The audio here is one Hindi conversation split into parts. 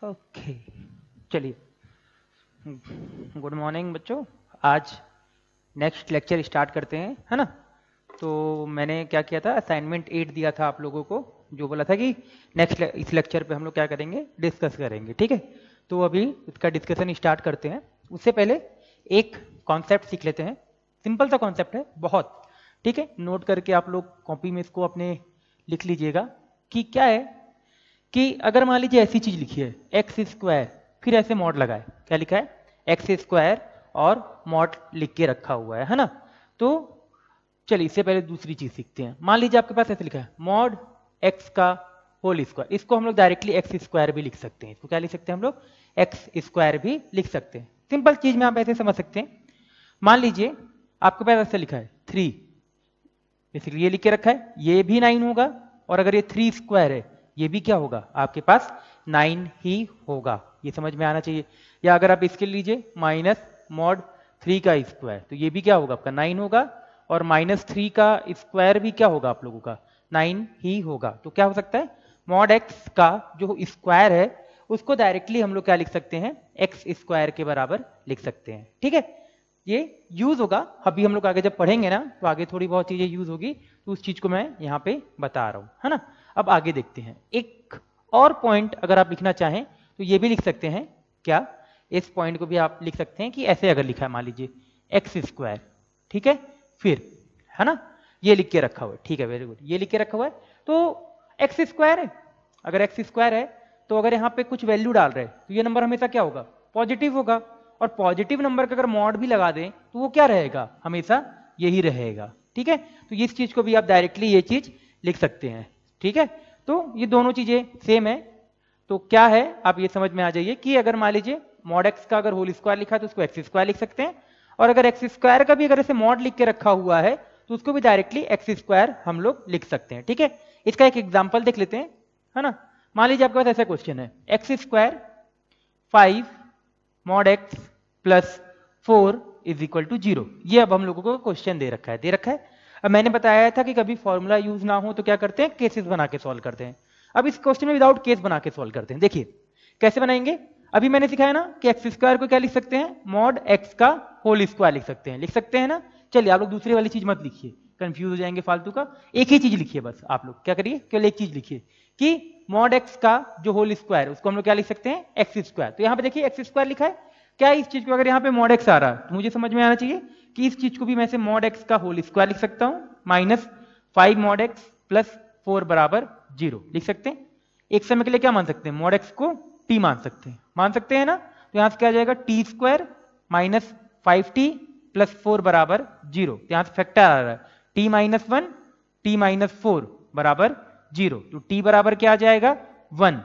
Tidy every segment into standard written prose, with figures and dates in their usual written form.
ओके, चलिए गुड मॉर्निंग बच्चों। आज नेक्स्ट लेक्चर स्टार्ट करते हैं, है ना। तो मैंने क्या किया था, असाइनमेंट 8 दिया था आप लोगों को, जो बोला था कि नेक्स्ट इस लेक्चर पे हम लोग क्या करेंगे, डिस्कस करेंगे, ठीक है। तो अभी इसका डिस्कशन स्टार्ट करते हैं। उससे पहले एक कॉन्सेप्ट सीख लेते हैं। सिंपल सा कॉन्सेप्ट है बहुत, ठीक है। नोट करके आप लोग कॉपी में इसको अपने लिख लीजिएगा कि क्या है कि अगर मान लीजिए ऐसी चीज लिखी है एक्स स्क्वायर, फिर ऐसे मॉड लगाए, क्या लिखा है, एक्स स्क्वायर और मॉड लिख के रखा हुआ है ना। तो चलिए इससे पहले दूसरी चीज सीखते हैं। मान लीजिए आपके पास ऐसे लिखा है मॉड एक्स का होल स्क्वायर, इसको हम लोग डायरेक्टली एक्स स्क्वायर भी लिख सकते हैं। इसको क्या लिख सकते हैं हम लोग, एक्स स्क्वायर भी लिख सकते हैं। सिंपल चीज में आप ऐसे समझ सकते हैं। मान लीजिए आपके पास ऐसे लिखा है 3, बेसिकली ये लिख के रखा है, ये भी 9 होगा, और अगर ये 3 स्क्वायर है ये भी क्या होगा, आपके पास 9 ही होगा। ये समझ में आना चाहिए। या अगर आप इसके लीजिए माइनस मॉड 3 का स्क्वायर, तो ये भी क्या होगा, आपका 9 होगा, और माइनस 3 का स्क्वायर भी क्या होगा आप लोगों का, 9 ही होगा। तो क्या हो सकता है, मॉड एक्स का जो स्क्वायर है उसको डायरेक्टली हम लोग क्या लिख सकते हैं, एक्स स्क्वायर के बराबर लिख सकते हैं, ठीक है। ये यूज होगा, अभी हम लोग आगे जब पढ़ेंगे ना तो आगे थोड़ी बहुत चीजें यूज होगी, तो उस चीज को मैं यहाँ पे बता रहा हूँ, है ना। अब आगे देखते हैं। एक और पॉइंट अगर आप लिखना चाहें तो ये भी लिख सकते हैं, क्या, इस पॉइंट को भी आप लिख सकते हैं कि ऐसे अगर लिखा है, मान लीजिए एक्स स्क्वायर, ठीक है, फिर, है ना, ये लिख के रखा हुआ है, ठीक है, वेरी गुड, ये लिख के रखा हुआ है। तो एक्स स्क्वायर है, अगर एक्स स्क्वायर है तो अगर यहाँ पे कुछ वैल्यू डाल रहे हैं तो ये नंबर हमेशा क्या होगा, पॉजिटिव होगा। और पॉजिटिव नंबर का अगर मॉड भी लगा दें तो वो क्या रहेगा, हमेशा यही रहेगा, ठीक है। तो इस चीज को भी आप डायरेक्टली ये चीज लिख सकते हैं, ठीक है। तो ये दोनों चीजें सेम है। तो क्या है, आप ये समझ में आ जाइए कि अगर मान लीजिए मॉड एक्स का अगर होल स्क्वायर लिखा है तो उसको एक्स स्क्वायर लिख सकते हैं, और अगर एक्स स्क्वायर का भी अगर ऐसे मॉड लिख के रखा हुआ है तो उसको भी डायरेक्टली एक्स स्क्वायर हम लोग लिख सकते हैं, ठीक है। इसका एक एग्जाम्पल देख लेते हैं, है ना। मान लीजिए आपके पास ऐसा क्वेश्चन है, x square 5 mod x plus 4 is equal to 0। ये अब हम लोगों को क्वेश्चन दे रखा है। अब मैंने बताया था कि कभी फॉर्मूला यूज ना हो तो क्या करते हैं, केसेस बना के सॉल्व करते हैं। अब इस क्वेश्चन में विदाउट केस बना के सॉल्व करते हैं। देखिए कैसे बनाएंगे। अभी मैंने सिखाया ना कि एक्स स्क्वायर को क्या लिख सकते हैं, मॉड एक्स का होल स्क्वायर लिख सकते हैं ना। चलिए आप लोग दूसरी वाली चीज मत लिखिए, कंफ्यूज हो जाएंगे फालतू का। एक ही चीज लिखिए बस, आप लोग क्या करिए, केवल एक चीज लिखिए कि मॉड एक्स का जो होल स्क्वायर है उसको हम लोग क्या लिख सकते हैं, एक्स स्क्वायर। तो यहाँ पे देखिए एक्स स्क्वायर लिखा है, क्या इस चीज को अगर यहाँ पे मॉड एक्स आ रहा है तो मुझे समझ में आना चाहिए कि इस चीज को भी मैं से मॉड एक्स का होल स्क्वायर लिख सकता हूं, माइनस 5 मॉड एक्स प्लस 4 बराबर 0 लिख सकते हैं। एक समय के लिए क्या मान सकते हैं, मॉड एक्स को टी मान सकते हैं ना। तो यहां से क्या आ जाएगा, T square minus 5t plus 4 बराबर 0। यहां से फैक्टर आ रहा है, टी माइनस 1 टी माइनस 4 बराबर 0। तो t बराबर क्या आ जाएगा 1,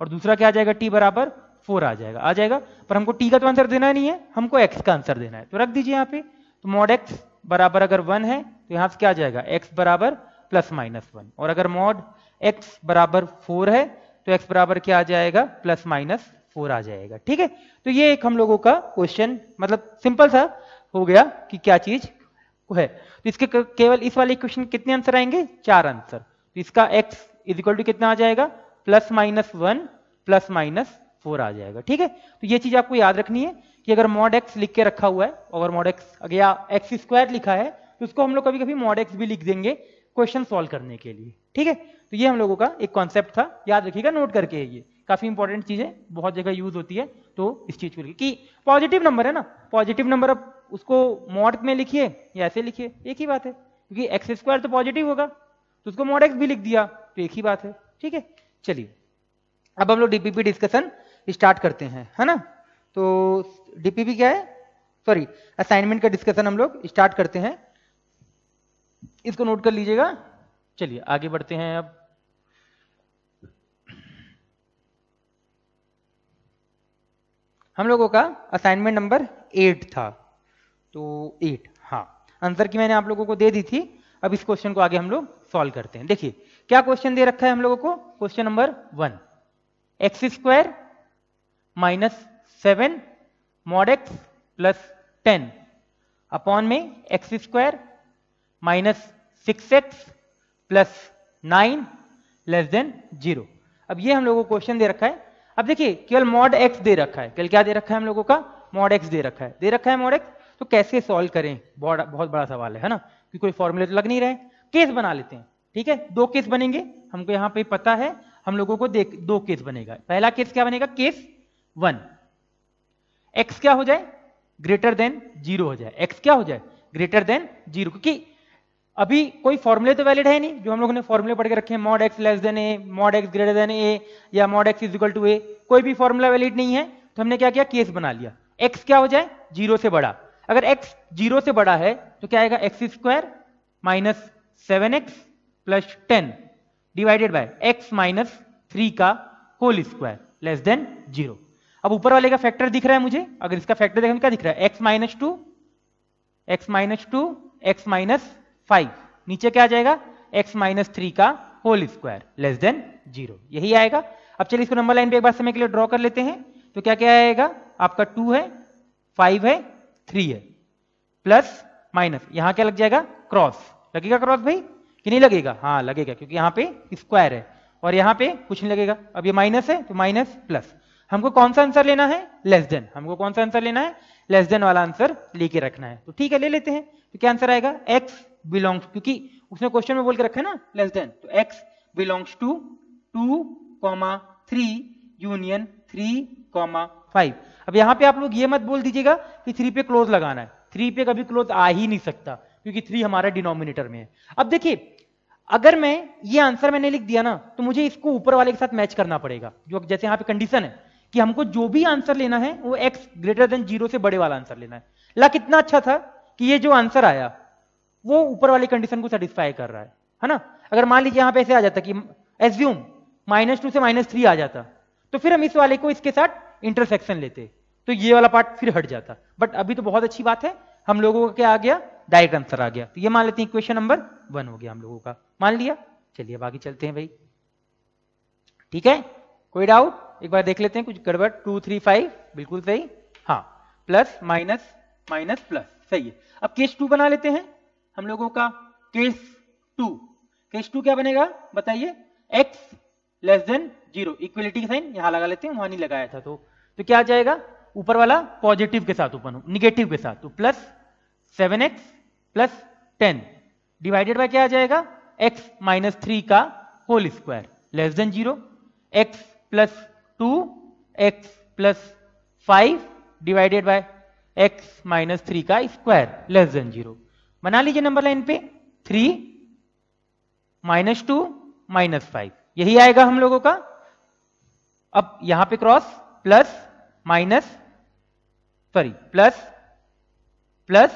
और दूसरा क्या आ जाएगा, t बराबर 4 आ जाएगा। पर हमको t का तो आंसर देना नहीं है, हमको x का आंसर देना है, तो रख दीजिए यहाँ पे। तो मॉड x बराबर अगर 1 है तो यहाँ से क्या आ जाएगा, x बराबर प्लस माइनस 1, और अगर मॉड x बराबर 4 है तो x बराबर क्या आ जाएगा, प्लस माइनस 4 आ जाएगा, ठीक है। तो ये एक हम लोगों का क्वेश्चन, मतलब सिंपल सा हो गया कि क्या चीज है। तो इसके केवल इस वाले क्वेश्चन कितने आंसर आएंगे, 4 आंसर। तो इसका x इज इक्वल टू कितना आ जाएगा, प्लस माइनस 1 प्लस माइनस 4 आ जाएगा, ठीक है। तो ये चीज आपको याद रखनी है कि अगर मॉड एक्स लिख के रखा हुआ है, अगर मॉड एक्स अगर एक्स स्क्वायर लिखा है तो उसको हम लोग कभी कभी मॉड एक्स भी लिख देंगे क्वेश्चन सॉल्व करने के लिए, ठीक है। तो ये हम लोगों का एक कॉन्सेप्ट था, याद रखिएगा, नोट करके। ये काफी इंपॉर्टेंट चीज है, बहुत जगह यूज होती है। तो इस चीज को कि पॉजिटिव नंबर है ना, पॉजिटिव नंबर अब उसको मॉड में लिखिए या ऐसे लिखिए, एक ही बात है, क्योंकि एक्स स्क्वायर तो पॉजिटिव होगा तो उसको मॉड एक्स भी लिख दिया तो एक ही बात है, ठीक है। चलिए अब हम लोग डीपीपी डिस्कशन स्टार्ट करते हैं, है ना। तो डीपीपी क्या है, सॉरी असाइनमेंट का डिस्कशन हम लोग स्टार्ट करते हैं, इसको नोट कर लीजिएगा। चलिए आगे बढ़ते हैं। अब हम लोगों का असाइनमेंट नंबर 8 था, तो 8, हाँ, आंसर की मैंने आप लोगों को दे दी थी। अब इस क्वेश्चन को आगे हम लोग सॉल्व करते हैं। देखिए क्या क्वेश्चन दे रखा है हम लोगों को, question number 1, x square minus 7 mod x plus 10 upon में x square minus 6x plus 9 less than 0। अब ये हम लोगों को क्वेश्चन दे रखा है। अब देखिए केवल मॉड एक्स दे रखा है, केवल क्या दे रखा है हम लोगों का, मॉड एक्स दे रखा है, मॉड एक्स। तो कैसे सॉल्व करें, बहुत बड़ा सवाल है ना, क्योंकि कोई फॉर्मूले तो लग नहीं रहे। केस बना लेते हैं, ठीक है, दो केस बनेंगे हमको यहाँ पे पता है, हम लोगों को देख दो केस बनेगा। पहला केस क्या बनेगा, केस 1, एक्स क्या हो जाए, ग्रेटर देन 0 हो जाए, एक्स क्या हो जाए, ग्रेटर देन 0, क्योंकि अभी कोई फॉर्मूले तो वैलिड है नहीं, जो हम लोगों ने फॉर्मूले पढ़ के रखे हैं, mod x less than a, mod x greater than a, या mod x is equal to a, कोई भी फॉर्मूला वैलिड नहीं है। तो हमने क्या किया, केस बना लिया, एक्स क्या हो जाए, 0 से बड़ा। अगर एक्स 0 से बड़ा है तो क्या आएगा, x square minus 7x plus 10 divided by x minus 3 का होल स्क्वायर लेस देन 0। अब ऊपर वाले का फैक्टर दिख रहा है मुझे, अगर इसका फैक्टर देखें क्या दिख रहा है, x minus 2, x minus 2, x minus 5, नीचे क्या आ जाएगा, x माइनस 3 का होल स्क्वायर लेस देन 0, यही आएगा। अब चलिए इसको नंबर लाइन पे एक बार समय के लिए ड्रॉ कर लेते हैं। तो क्या क्या आएगा आपका, 2 है, 5 है, 3 है, प्लस माइनस, यहां क्या लग जाएगा, क्रॉस लगेगा, क्रॉस भाई कि नहीं लगेगा, हाँ लगेगा, क्योंकि यहाँ पे स्क्वायर है और यहाँ पे कुछ नहीं लगेगा। अब ये माइनस है तो माइनस प्लस, हमको कौन सा आंसर लेना है, लेस देन, हमको कौन सा आंसर लेना है, लेस देन वाला आंसर लेके रखना है। तो ठीक है ले लेते हैं। तो क्या आंसर आएगा, x बिलोंग्स, क्योंकि उसने क्वेश्चन में बोल के रखा है ना लेस देन, तो x बिलोंग्स टू 2,3 यूनियन 3,5। अब यहाँ पे आप लोग ये मत बोल दीजिएगा कि 3 पे क्लोज लगाना है, 3 पे कभी क्लोज आ ही नहीं सकता, क्योंकि 3 हमारा डिनोमिनेटर में है। अब देखिए अगर मैं ये आंसर मैंने लिख दिया ना, तो मुझे इसको ऊपर वाले के साथ मैच करना पड़ेगा, जो जैसे यहाँ पे कंडीशन है कि हमको जो भी आंसर लेना है वो x ग्रेटर देन 0 से बड़े वाला आंसर लेना है। ला कितना अच्छा था कि ये जो आंसर आया वो ऊपर वाली कंडीशन को सेटिस्फाई कर रहा है ना। अगर मान लीजिए यहाँ पे ऐसे आ जाता कि एज्यूम -2 से -3 आ जाता, तो फिर हम इस वाले को इसके साथ इंटरसेक्शन लेते, तो ये वाला पार्ट फिर हट जाता। बट अभी तो बहुत अच्छी बात है, हम लोगों का क्या आ गया, डायरेक्ट आंसर आ गया। तो ये मान लेते हैं क्वेश्चन नंबर 1 हो गया हम लोगों का, मान लिया। चलिए अब आगे चलते हैं भाई, ठीक है, कोई डाउट, एक बार देख लेते हैं कुछ गड़बड़। 2 3 5 बिल्कुल सही, हाँ, प्लस माइनस माइनस प्लस सही है। अब केस 2 बना लेते हैं हम लोगों का, केस 2, केस 2 क्या बनेगा बताइए, x लेस देन 0, इक्वलिटी का साइन यहां लगा लेते हैं, वहां नहीं लगाया था। तो क्या आ जाएगा, ऊपर वाला पॉजिटिव के साथ, ऊपर निगेटिव के साथ, तो plus 7x plus 10 divided by क्या आ जाएगा, x माइनस 3 का whole square less than 0, x plus 2 x plus 5 divided by x minus 3 का स्क्वायर लेस देन 0। बना लीजिए नंबर लाइन पे, 3 -2 -5, यही आएगा हम लोगों का। अब यहां पे cross, plus minus, sorry plus plus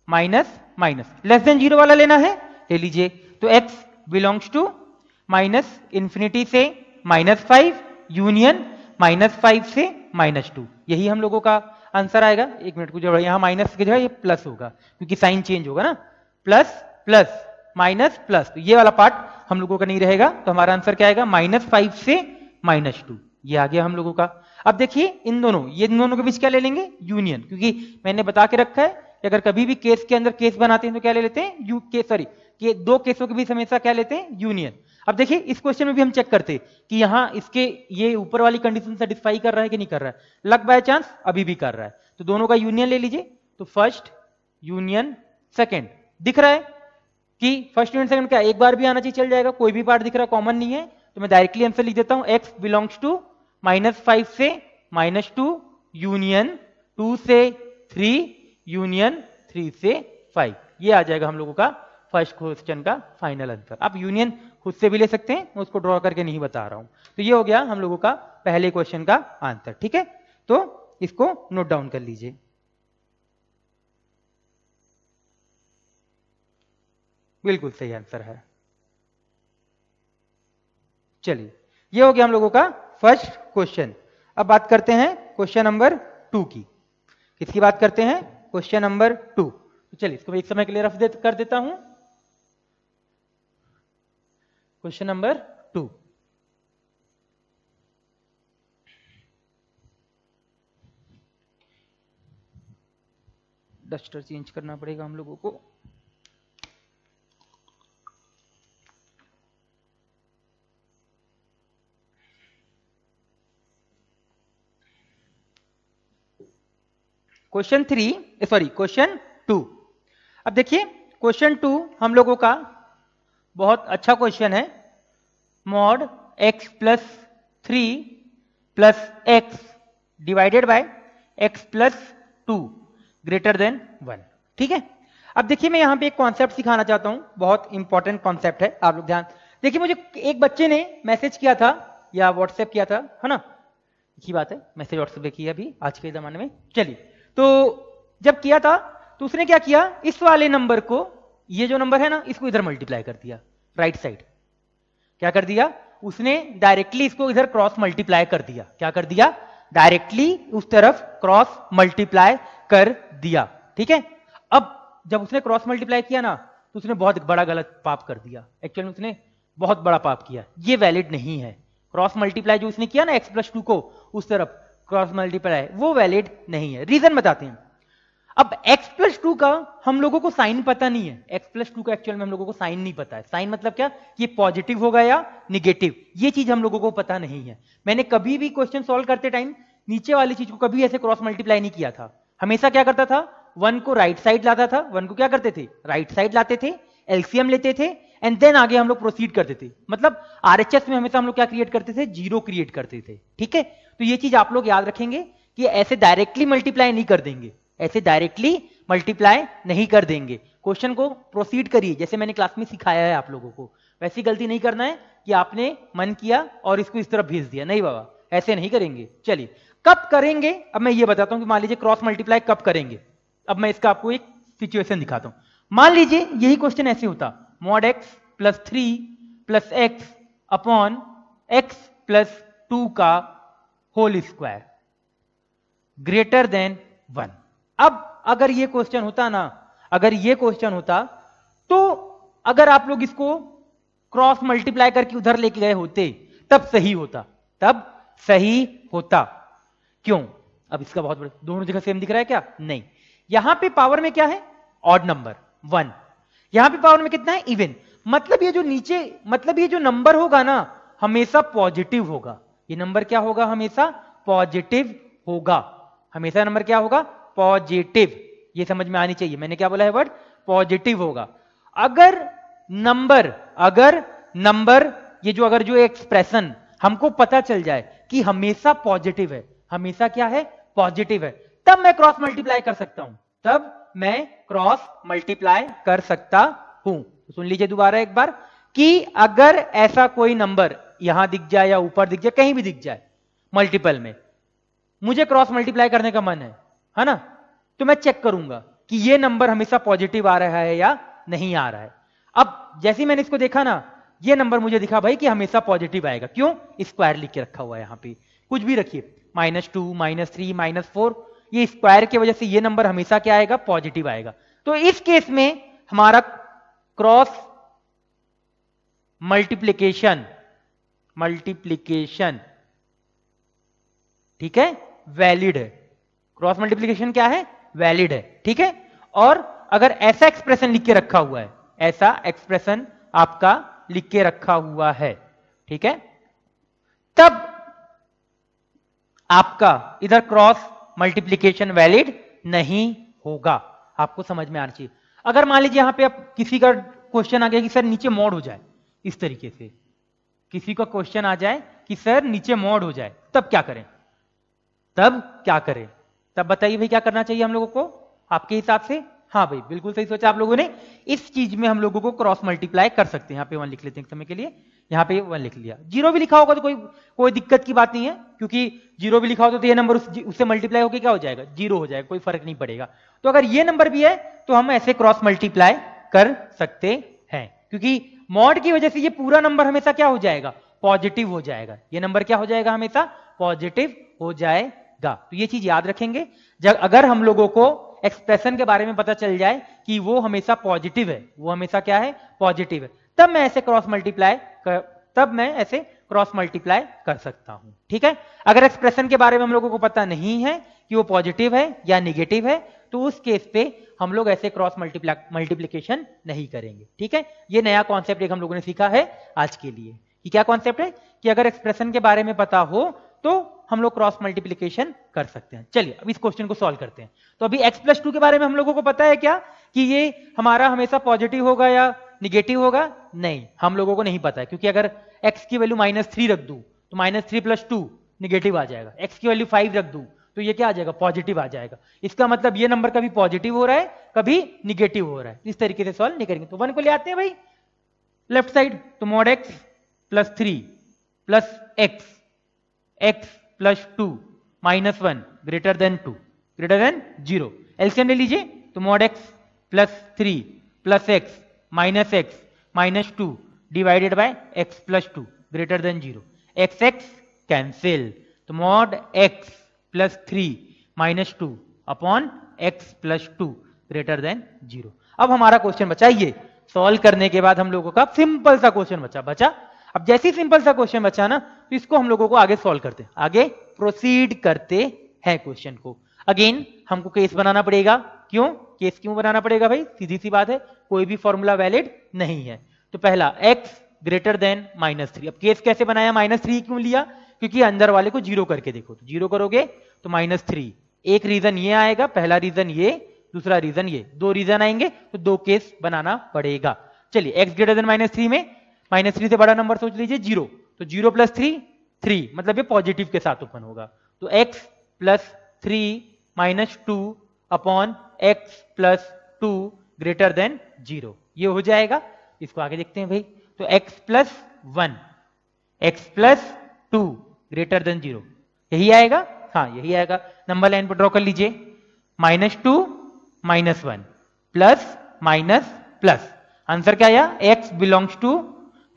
minus minus, less than 0 वाला लेना है, ले लीजिए। तो x belongs to minus infinity से -5 यूनियन -5 से -2, यही हम लोगों का आंसर आएगा। एक मिनट को, जो यहां माइनस की जगह ये प्लस होगा, क्योंकि साइन चेंज होगा ना, प्लस प्लस माइनस प्लस, तो ये वाला पार्ट हम लोगों का नहीं रहेगा। तो हमारा आंसर क्या आएगा, -5 से -2, ये आ गया हम लोगों का। अब देखिए इन दोनों, ये इन दोनों के बीच क्या ले लेंगे, यूनियन, क्योंकि मैंने बता के रखा है कि अगर कभी भी केस के अंदर केस बनाते हैं तो क्या ले लेते हैं, यू के सॉरी कि दो केसों के बीच हमेशा क्या लेते हैं, यूनियन। अब देखिए इस क्वेश्चन में भी हम चेक करते कि यहां इसके ये ऊपर वाली कंडीशन सेटिस्फाई कर रहा है कि नहीं कर रहा है, लक बाय चांस अभी भी कर रहा है, तो दोनों का यूनियन ले लीजिए। तो फर्स्ट यूनियन सेकेंड, दिख रहा है कि फर्स्ट यूनियन सेकंड क्या एक बार भी आना चाहिए, चल जाएगा, कोई भी पार्ट दिख रहा है, कॉमन नहीं है, तो मैं डायरेक्टली आंसर लिख देता हूं, x बिलोंग्स टू -5 से -2 यूनियन 2 से 3 यूनियन 3 से 5, ये आ जाएगा हम लोगों का फर्स्ट क्वेश्चन का फाइनल आंसर। आप यूनियन खुद से भी ले सकते हैं, मैं उसको ड्रॉ करके नहीं बता रहा हूं। तो ये हो गया हम लोगों का पहले क्वेश्चन का आंसर, ठीक है, तो इसको नोट डाउन कर लीजिए। बिल्कुल सही आंसर है। चलिए ये हो गया हम लोगों का फर्स्ट क्वेश्चन। अब बात करते हैं क्वेश्चन नंबर 2 की। किसकी बात करते हैं, क्वेश्चन नंबर 2। तो चलिए इसको एक समय के लिए रफ कर देता हूं। क्वेश्चन नंबर 2, डस्टर चेंज करना पड़ेगा हम लोगों को। Question 3 sorry question 2। अब देखिए क्वेश्चन 2 हम लोगों का बहुत अच्छा क्वेश्चन है। Mod x plus 3 plus x divided by x plus 2 greater then 1। ठीक है, अब देखिए मैं यहां पे एक कॉन्सेप्ट सिखाना चाहता हूं, बहुत इंपॉर्टेंट कॉन्सेप्ट है, आप लोग ध्यान देखिए। मुझे एक बच्चे ने मैसेज किया था या व्हाट्सएप किया था, है ना, की बात है, मैसेज व्हाट्सएप पे किया अभी आज के जमाने में। चलिए, तो जब किया था तो उसने क्या किया, इस वाले नंबर को, ये जो नंबर है ना, इसको इधर मल्टीप्लाई कर दिया, राइट साइड। क्या कर दिया उसने, डायरेक्टली इसको इधर क्रॉस मल्टीप्लाई कर दिया। क्या कर दिया, डायरेक्टली उस तरफ क्रॉस मल्टीप्लाई कर दिया। ठीक है, अब जब उसने क्रॉस मल्टीप्लाई किया ना, तो उसने बहुत बड़ा गलत पाप कर दिया। एक्चुअली में उसने बहुत बड़ा पाप किया, ये वैलिड नहीं है। क्रॉस मल्टीप्लाई जो उसने किया ना x प्लस 2 को उस तरफ क्रॉस मल्टीप्लाई, वो वैलिड नहीं है। रीजन बताते हैं। अब x प्लस 2 का हम लोगों को साइन पता नहीं है। x प्लस 2 का एक्चुअल में हम लोगों को साइन नहीं पता है। साइन मतलब क्या, कि पॉजिटिव होगा या निगेटिव, ये चीज हम लोगों को पता नहीं है। मैंने कभी भी क्वेश्चन सॉल्व करते टाइम नीचे वाली चीज को कभी ऐसे क्रॉस मल्टीप्लाई नहीं किया था। हमेशा क्या करता था, 1 को राइट साइड लाता था, 1 को क्या करते थे, राइट साइड लाते थे, एलसीएम लेते थे, एंड देन आगे हम लोग प्रोसीड करते थे। मतलब आरएचएस में हमेशा हम लोग क्या क्रिएट करते थे, जीरो क्रिएट करते थे। ठीक है, तो ये चीज आप लोग याद रखेंगे कि ऐसे डायरेक्टली मल्टीप्लाई नहीं कर देंगे, ऐसे डायरेक्टली मल्टीप्लाई नहीं कर देंगे। क्वेश्चन को प्रोसीड करिए जैसे मैंने क्लास में सिखाया है आप लोगों को। वैसी गलती नहीं करना है कि आपने मन किया और इसको इस तरफ भेज दिया, नहीं बाबा, ऐसे नहीं करेंगे। चलिए, कब करेंगे, अब मैं ये बताता हूं कि मान लीजिए क्रॉस मल्टीप्लाई कब करेंगे। अब मैं इसका आपको एक सिचुएशन दिखाता हूं। मान लीजिए यही क्वेश्चन ऐसे होता, mod x plus 3 plus x upon x plus 2 का होल स्क्वायर ग्रेटर देन 1। अब अगर ये क्वेश्चन होता ना, अगर ये क्वेश्चन होता, तो अगर आप लोग इसको क्रॉस मल्टीप्लाई करके उधर लेके गए होते तब सही होता, तब सही होता। क्यों, अब इसका बहुत बड़ा, दोनों जगह सेम दिख रहा है क्या, नहीं। यहां पे पावर में क्या है, ऑड नंबर 1, यहां पे पावर में कितना है, इवन। मतलब ये जो नीचे, मतलब ये जो नंबर होगा ना, हमेशा पॉजिटिव होगा। ये नंबर क्या होगा, हमेशा पॉजिटिव होगा। हमेशा नंबर क्या होगा, पॉजिटिव। ये समझ में आनी चाहिए, मैंने क्या बोला है वर्ड, पॉजिटिव होगा। अगर नंबर ये जो, अगर जो एक्सप्रेशन हमको पता चल जाए कि हमेशा पॉजिटिव है, हमेशा क्या है, पॉजिटिव है, तब मैं क्रॉस मल्टीप्लाई कर सकता हूं, तब मैं क्रॉस मल्टीप्लाई कर सकता हूं। तो सुन लीजिए दोबारा एक बार, कि अगर ऐसा कोई नंबर यहां दिख जाए या ऊपर दिख जाए, कहीं भी दिख जाए मल्टीपल में, मुझे क्रॉस मल्टीप्लाई करने का मन है ना, तो मैं चेक करूंगा कि ये नंबर हमेशा पॉजिटिव आ रहा है या नहीं आ रहा है। अब जैसे ही मैंने इसको देखा ना, ये नंबर मुझे दिखा भाई कि हमेशा पॉजिटिव आएगा। क्यों, स्क्वायर लिख के रखा हुआ है, यहां पे कुछ भी रखिए, -2 -3 -4, ये स्क्वायर की वजह से ये नंबर हमेशा क्या आएगा, पॉजिटिव आएगा। तो इस केस में हमारा क्रॉस मल्टीप्लिकेशन ठीक है, वैलिड है। क्रॉस मल्टीप्लिकेशन क्या है, वैलिड है। ठीक है, और अगर ऐसा एक्सप्रेशन लिख के रखा हुआ है, ऐसा एक्सप्रेशन आपका लिख के रखा हुआ है, ठीक है, तब आपका इधर क्रॉस मल्टीप्लिकेशन वैलिड नहीं होगा। आपको समझ में आना चाहिए। अगर मान लीजिए यहां पे अब किसी का क्वेश्चन आ गया कि सर नीचे मॉड हो जाए, इस तरीके से किसी का क्वेश्चन आ जाए कि सर नीचे मॉड हो जाए, तब क्या करें, तब क्या करें, तब बताइए भाई क्या करना चाहिए हम लोगों को आपके हिसाब से। हाँ भाई, बिल्कुल सही सोचा आप लोगों ने। इस चीज में हम लोगों को क्रॉस मल्टीप्लाई कर सकते हैं। यहाँ पे 1 लिख लेते हैं समय के लिए, यहाँ पे 1 लिख लिया। 0 भी लिखा होगा तो कोई दिक्कत की बात नहीं है, क्योंकि 0 भी लिखा होगा तो ये नंबर उससे मल्टीप्लाई होकर क्या हो जाएगा, 0 हो जाएगा, कोई फर्क नहीं पड़ेगा। तो अगर ये नंबर भी है तो हम ऐसे क्रॉस मल्टीप्लाई कर सकते हैं, क्योंकि मॉड की वजह से ये पूरा नंबर हमेशा क्या हो जाएगा, पॉजिटिव हो जाएगा। ये नंबर क्या हो जाएगा, हमेशा पॉजिटिव हो जाएगा। तो ये चीज याद रखेंगे। जब अगर हम लोगों को एक्सप्रेशन के बारे में पता चल जाए कि वो हमेशा पॉजिटिव है, वो हमेशा क्या है, पॉजिटिव है, तब मैं ऐसे क्रॉस मल्टीप्लाई कर सकता हूं। ठीक है, अगर एक्सप्रेशन के बारे में हम लोगों को पता नहीं है कि वो पॉजिटिव है या निगेटिव है, तो उस केस पे हम लोग ऐसे क्रॉस मल्टीप्लिकेशन नहीं करेंगे। ठीक है, ये नया कॉन्सेप्ट एक हम लोगों ने सीखा है आज के लिए। कि क्या कॉन्सेप्ट है, कि अगर एक्सप्रेशन के बारे में पता हो तो हम लोग क्रॉस मल्टीप्लीकेशन कर सकते हैं। चलिए अब इस क्वेश्चन को सॉल्व करते हैं। तो अभी x प्लस 2 के बारे में हम लोगों को पता है क्या कि ये हमारा हमेशा पॉजिटिव होगा या निगेटिव होगा? नहीं, हम लोगों को नहीं पता है, क्योंकि अगर x की वैल्यू -3 रख दूं तो -3 + 2 निगेटिव आ जाएगा, x की वैल्यू 5 रख दूं तो ये क्या आ जाएगा? पॉजिटिव आ जाएगा। इसका मतलब ये नंबर कभी पॉजिटिव हो रहा है कभी निगेटिव हो रहा है। इस तरीके से सॉल्व नहीं करेंगे। तो 1 को ले आते हैं भाई लेफ्ट साइड, तो mod x + 3 + x + 2 -1 greater than 2 greater than 0। LCM ले लीजिए, तो mod x + 3 + x - 2 divided by x + 2 greater than 0। x cancel, तो mod x + 3 - 2 upon x + 2 greater than 0। अब हमारा क्वेश्चन बचा ये, सॉल्व करने के बाद हम लोगों का सिंपल सा क्वेश्चन बचा। अब जैसे ही सिंपल सा क्वेश्चन बचा ना, तो इसको हम लोगों को आगे सॉल्व करते हैं, आगे प्रोसीड करते हैं क्वेश्चन को। अगेन हमको केस बनाना पड़ेगा। क्यों केस क्यों बनाना पड़ेगा भाई? सीधी सी बात है, कोई भी फॉर्मूला वैलिड नहीं है। तो पहला x ग्रेटर देन -3। अब केस कैसे बनाया? -3 क्यों लिया? क्योंकि अंदर वाले को 0 करके देखो, तो 0 करोगे तो -3। एक रीजन ये आएगा, पहला रीजन ये, दूसरा रीजन ये, दो रीजन आएंगे तो दो केस बनाना पड़ेगा। चलिए x ग्रेटर देन -3 में -3 से बड़ा नंबर सोच लीजिए 0, तो 0 + 3 3, मतलब ये पॉजिटिव के साथ ओपन होगा। तो x + 3 - 2 upon x + 2 greater than 0, ये हो जाएगा। इसको आगे देखते हैं भाई, तो x + 1 x + 2 ग्रेटर देन 0, यही आएगा। हाँ यही आएगा। नंबर लाइन पर ड्रॉ कर लीजिए, -2 -1 प्लस माइनस प्लस, आंसर क्या आया? x बिलोंग्स टू